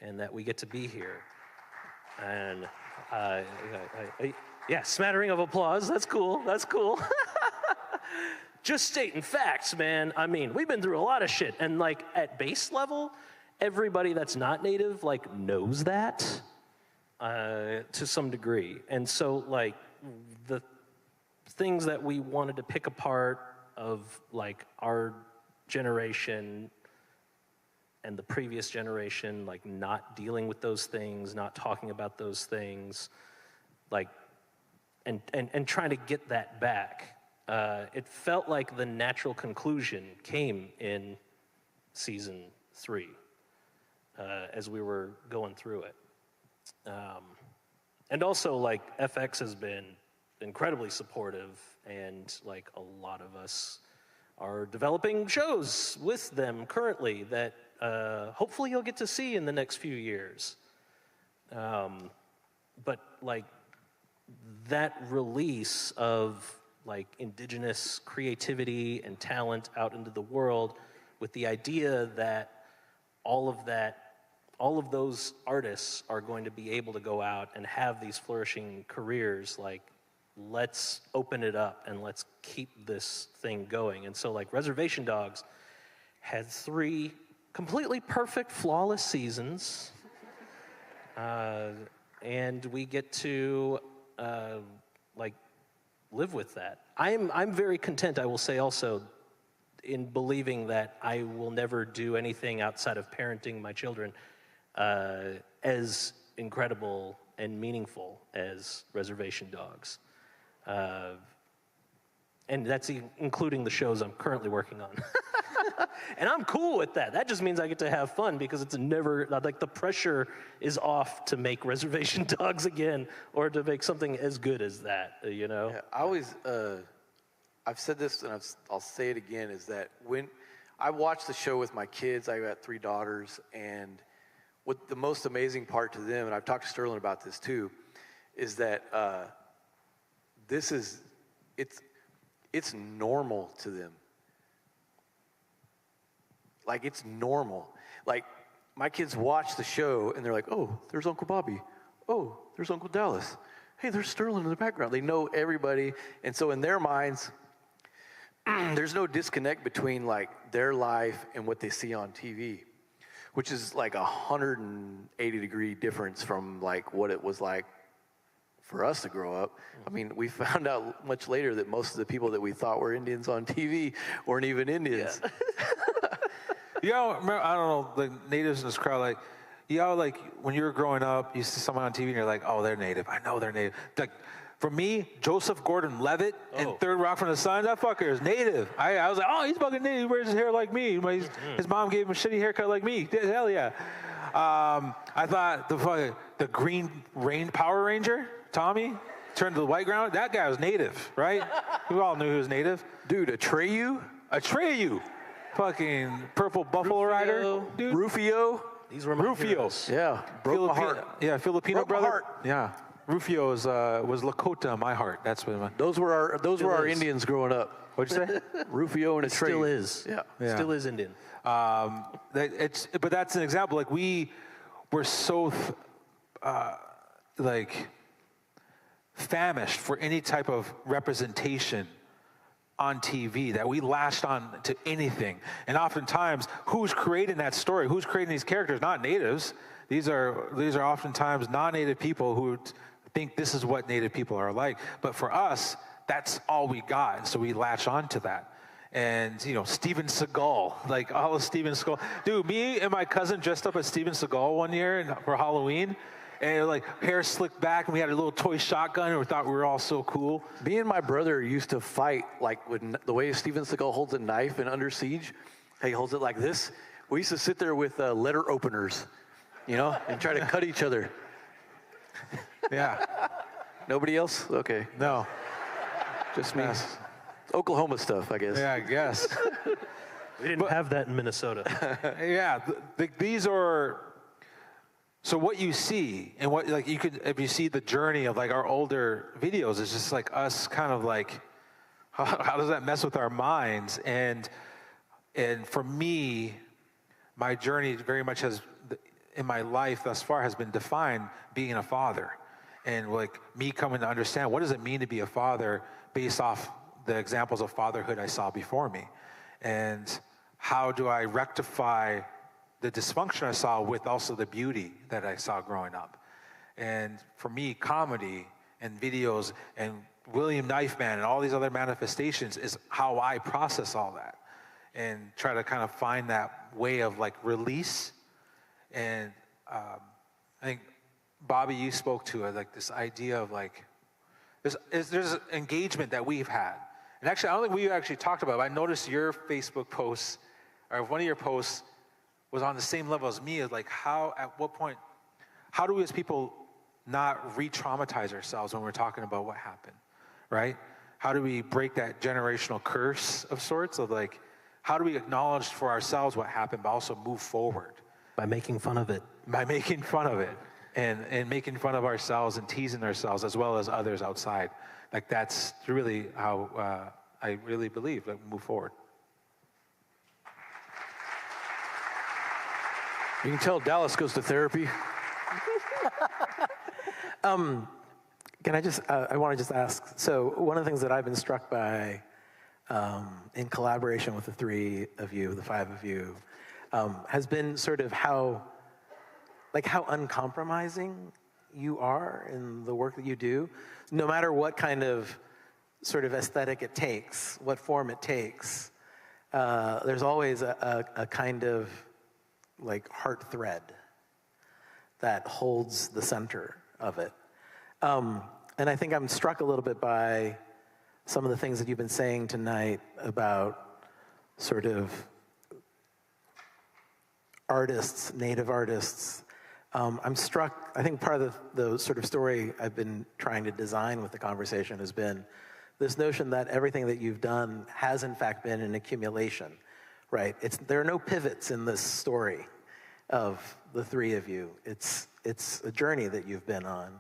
and that we get to be here. And yeah, smattering of applause. That's cool. That's cool. Just stating facts, man. I mean, we've been through a lot of shit. And like at base level, everybody that's not native like knows that to some degree. And so like the things that we wanted to pick apart of like our generation and the previous generation, like not dealing with those things, not talking about those things, like, and trying to get that back. It felt like the natural conclusion came in season 3 as we were going through it. And also, like, FX has been incredibly supportive, and like a lot of us are developing shows with them currently that hopefully you'll get to see in the next few years. But like that release of like indigenous creativity and talent out into the world with the idea that all of those artists are going to be able to go out and have these flourishing careers, like let's open it up and let's keep this thing going. And so like Reservation Dogs had 3 completely perfect, flawless seasons. And we get to like live with that. I'm very content, I will say also, in believing that I will never do anything outside of parenting my children as incredible and meaningful as Reservation Dogs. And that's including the shows I'm currently working on. And I'm cool with that. That just means I get to have fun because it's never, like the pressure is off to make Reservation Dogs again or to make something as good as that, you know? Yeah, I always, I've said this and I'll say it again, is that when I watch the show with my kids, I got 3 daughters, and what the most amazing part to them, and I've talked to Sterling about this too, is that it's normal to them. Like, it's normal. Like, my kids watch the show, and they're like, oh, there's Uncle Bobby. Oh, there's Uncle Dallas. Hey, there's Sterling in the background. They know everybody. And so in their minds, there's no disconnect between, like, their life and what they see on TV, which is like 180-degree difference from, like, what it was like for us to grow up. I mean, we found out much later that most of the people that we thought were Indians on TV weren't even Indians. Yeah. You know, remember, I don't know, the natives in this crowd, like, you know, like, when you were growing up, you see someone on TV and you're like, oh, they're native. I know they're native. Like, for me, Joseph Gordon-Levitt in Third Rock from the Sun, that fucker is native. I was like, oh, he's fucking native. He wears his hair like me. His mom gave him a shitty haircut like me. Hell yeah. I thought the Green Power Ranger, Tommy, turned to the white ground. That guy was native, right? We all knew he was native. Dude, Atreyu? Fucking purple buffalo rider. Dude. Rufio? These were my heroes. Yeah, broke my heart. Yeah, Filipino Broke my brother. heart. Yeah. Rufio was Lakota in my heart. That's what Those were our Indians growing up. What'd you say? Rufio and Atreyu. Still is. Yeah. Still is Indian. But that's an example. Like we were so famished for any type of representation on TV that we latched on to anything. And oftentimes, who's creating that story? Who's creating these characters? Not natives. These are oftentimes non-native people who think this is what native people are like. But for us, that's all we got. So we latch on to that. And, Steven Seagal, like all of Steven Seagal. Dude, me and my cousin dressed up as Steven Seagal one year for Halloween. And like hair slicked back, and we had a little toy shotgun, and we thought we were all so cool. Me and my brother used to fight like with the way Steven Seagal holds a knife in Under Siege. He holds it like this. We used to sit there with letter openers, and try to cut each other. Yeah. Nobody else? Okay. No. Just me. Oklahoma stuff, I guess. Yeah, I guess. We didn't have that in Minnesota. Yeah, these are. So what you see, and what like you could, if you see the journey of like our older videos, it's just like us kind of like, how does that mess with our minds? And for me, my journey very much has, in my life thus far, has been defined being a father, and like me coming to understand what does it mean to be a father based off the examples of fatherhood I saw before me, and how do I rectify the dysfunction I saw with also the beauty that I saw growing up. And for me, comedy and videos and William Knifeman and all these other manifestations is how I process all that and try to kind of find that way of like release. And I think, Bobby, you spoke to it, like this idea of like, there's engagement that we've had. And actually, I don't think we actually talked about it, but I noticed your Facebook posts, or one of your posts, was on the same level as me, is like at what point, how do we as people not re-traumatize ourselves when we're talking about what happened, right? How do we break that generational curse of sorts of like, how do we acknowledge for ourselves what happened, but also move forward? By making fun of it. By making fun of it and making fun of ourselves and teasing ourselves as well as others outside. Like that's really how I really believe that we move forward. You can tell Dallas goes to therapy. Can I just, I want to just ask, so one of the things that I've been struck by in collaboration with the three of you, the five of you, has been sort of how uncompromising you are in the work that you do, no matter what kind of sort of aesthetic it takes, what form it takes. There's always a kind of like heart thread that holds the center of it. And I think I'm struck a little bit by some of the things that you've been saying tonight about sort of artists, native artists. I'm struck, I think part of the sort of story I've been trying to design with the conversation has been this notion that everything that you've done has in fact been an accumulation, right? There are no pivots in this story of the three of you. It's a journey that you've been on.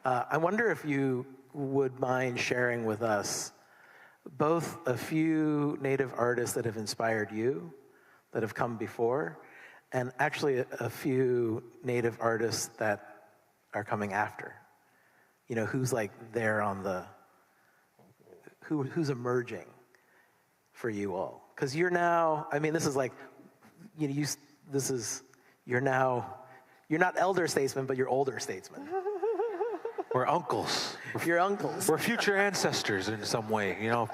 I wonder if you would mind sharing with us both a few native artists that have inspired you, that have come before, and actually a few native artists that are coming after. You know, who's like there on the, who's emerging for you all? Because you're now, I mean, this is like, you know, you're not elder statesmen, but you're older statesmen. We're uncles. You're uncles. We're future ancestors in some way, you know.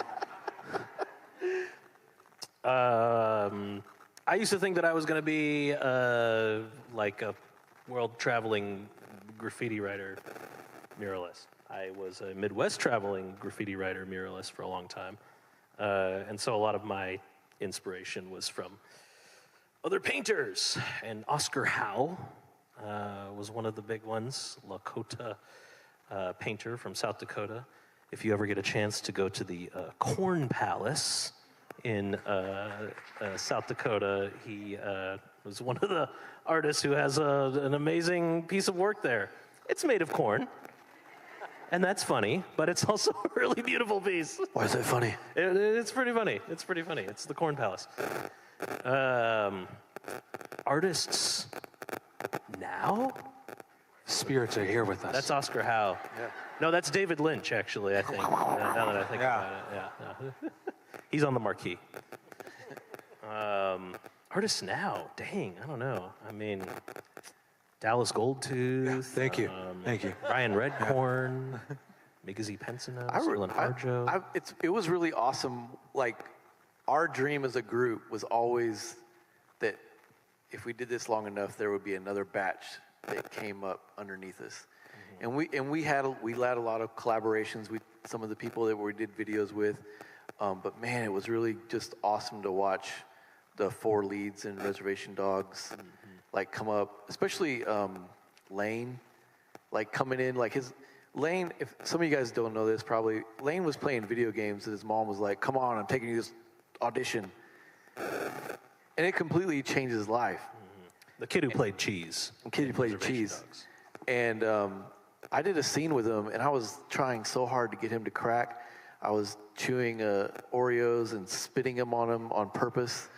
I used to think that I was going to be like a world-traveling graffiti writer, muralist. I was a Midwest-traveling graffiti writer, muralist for a long time. And so a lot of my inspiration was from Other painters, and Oscar Howe was one of the big ones, Lakota painter from South Dakota. If you ever get a chance to go to the Corn Palace in South Dakota, he was one of the artists who has an amazing piece of work there. It's made of corn, and that's funny, but it's also a really beautiful piece. Why is that funny? It's pretty funny. It's pretty funny. It's the Corn Palace. Artists now? Spirits are here with us. That's Oscar Howe. Yeah. No, that's David Lynch, actually, I think. Now that I think about it, yeah. He's on the marquee. Artists now, dang, I don't know. I mean, Dallas Goldtooth. Yeah, thank you. Thank you. Ryan Redcorn, Migizi Pensino, Sterling Harjo. It was really awesome. Like, our dream as a group was always that if we did this long enough, there would be another batch that came up underneath us. Mm-hmm. And we had a lot of collaborations with some of the people that we did videos with. But man, it was really just awesome to watch the 4 leads in Reservation Dogs like come up, especially Lane, like coming in, like Lane, if some of you guys don't know this probably, Lane was playing video games and his mom was like, come on, I'm taking you to this audition. And it completely changed his life. The kid who played Cheese. The kid who played Cheese. Dogs. And I did a scene with him, and I was trying so hard to get him to crack. I was chewing Oreos and spitting them on him on purpose,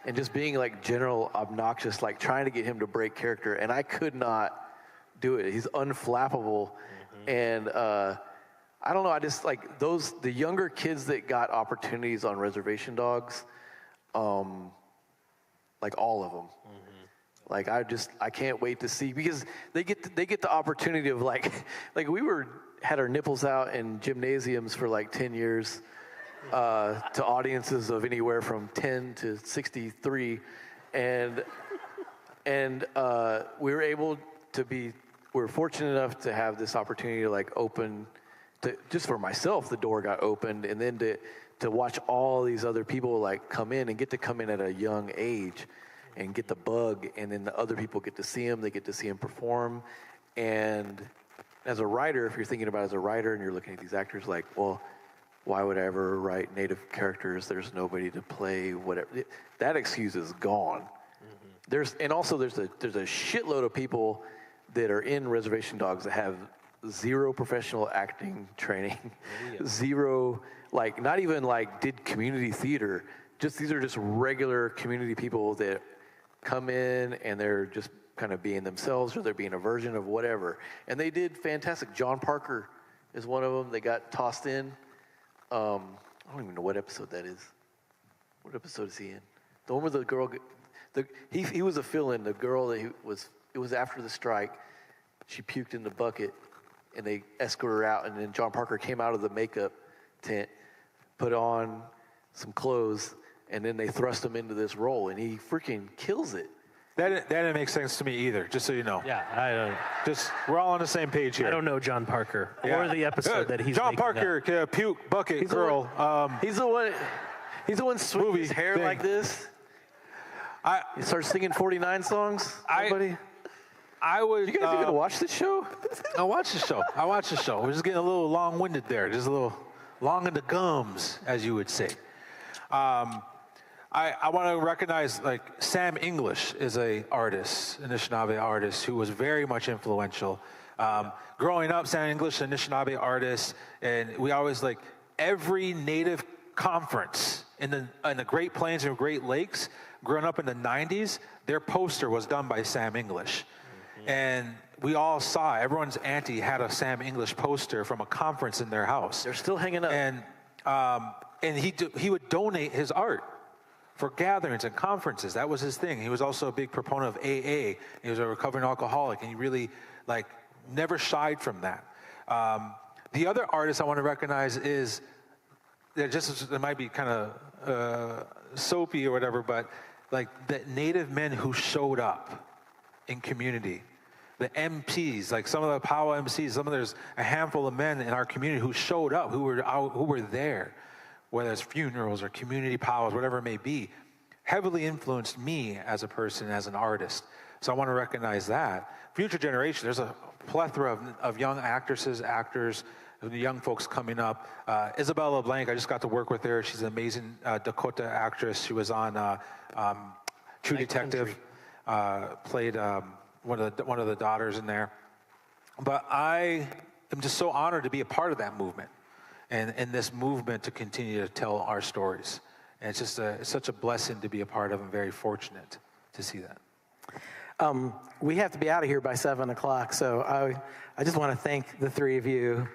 and just being like general obnoxious, like trying to get him to break character. And I could not do it. He's unflappable. And I don't know, I just like the younger kids that got opportunities on Reservation Dogs, like all of them. Like I can't wait to see, because they get the opportunity of like we had our nipples out in gymnasiums for like 10 years to audiences of anywhere from 10 to 63, and we were fortunate enough to have this opportunity to like open, to just for myself, the door got opened, and then to watch all these other people like come in and get to come in at a young age and get the bug, and then the other people get to see him, they get to see him perform. And as a writer, if you're thinking about it as a writer and you're looking at these actors like, well, why would I ever write native characters? There's nobody to play whatever. That excuse is gone. There's a shitload of people that are in Reservation Dogs that have zero professional acting training, zero, like not even like did community theater. These are just regular community people that come in and they're just kind of being themselves, or they're being a version of whatever. And they did fantastic. John Parker is one of them. They got tossed in. I don't even know what episode that is. What episode is he in? The one where the girl, he was a fill-in. The girl it was after the strike. She puked in the bucket, and they escorted her out. And then John Parker came out of the makeup tent, put on some clothes, and then they thrust him into this role, and he freaking kills it. That didn't make sense to me either, just so you know. Yeah, I don't. We're all on the same page here. I don't know John Parker or the episode that he's John Parker, puke bucket he's girl. He's the one swinging his hair like this. He starts singing 49 songs. I would. You guys are gonna watch this show? I watch the show. We're just getting a little long-winded there, just a little long in the gums, as you would say. I want to recognize, like, Sam English is an Anishinaabe artist, who was very much influential. Growing up, Sam English, an Anishinaabe artist, and we always, like, every Native conference in the Great Plains and Great Lakes, growing up in the 90s, their poster was done by Sam English. And we all saw, everyone's auntie had a Sam English poster from a conference in their house. They're still hanging up. And he would donate his art for gatherings and conferences. That was his thing. He was also a big proponent of AA. He was a recovering alcoholic, and he really, like, never shied from that. The other artist I want to recognize is, it might be kind of soapy or whatever, but like the Native men who showed up in community. The MPs, like some of the POW MCs, there's a handful of men in our community who showed up, who were there, whether it's funerals or community powwows, whatever it may be. heavily influenced me as a person, as an artist. So I want to recognize that. Future generation, there's a plethora of young actresses, actors, the young folks coming up. Isabella Blank, I just got to work with her. She's an amazing Dakota actress. She was on True Detective, played one of the daughters in there. But I am just so honored to be a part of that movement, and this movement to continue to tell our stories. And it's just it's such a blessing to be a part of. I'm very fortunate to see that. We have to be out of here by 7 o'clock, so I just want to thank the three of you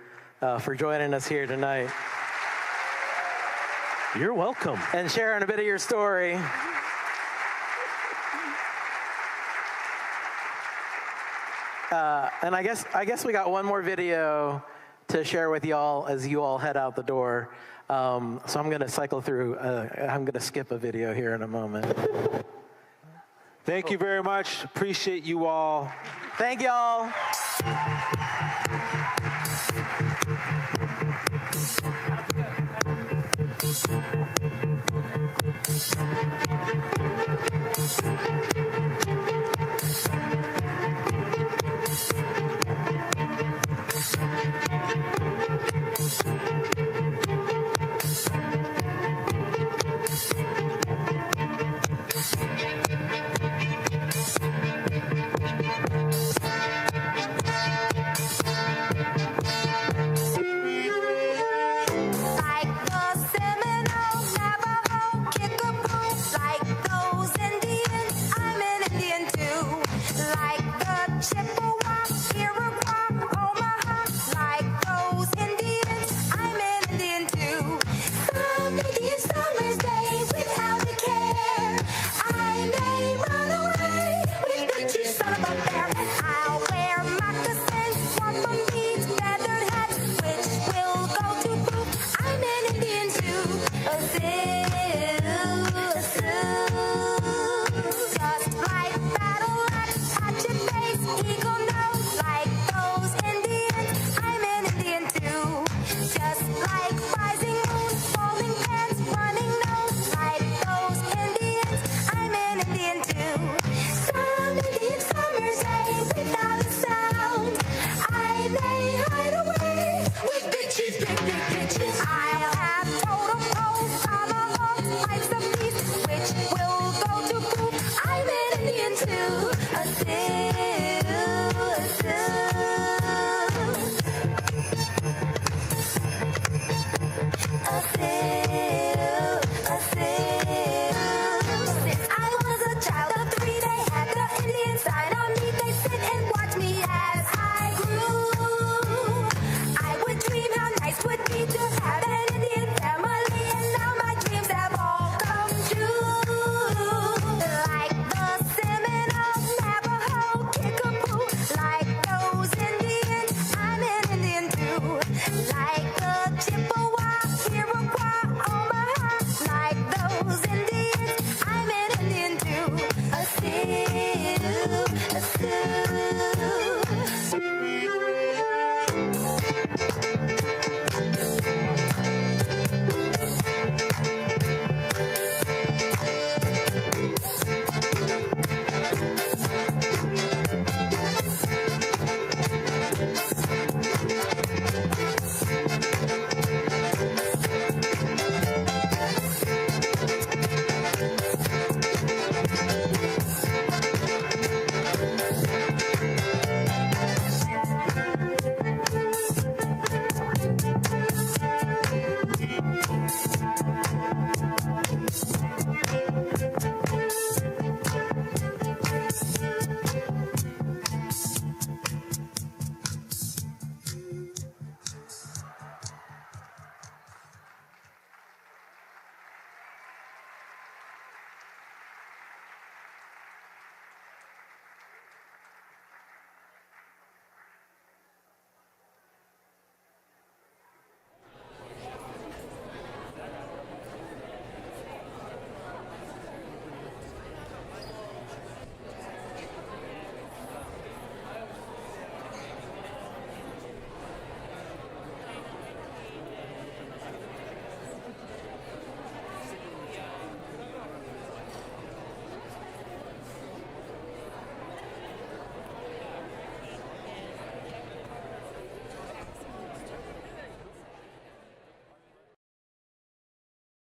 for joining us here tonight. You're welcome. And sharing a bit of your story. And I guess we got one more video to share with y'all as you all head out the door. So I'm going to cycle through. I'm going to skip a video here in a moment. Thank you very much. Appreciate you all. Thank y'all.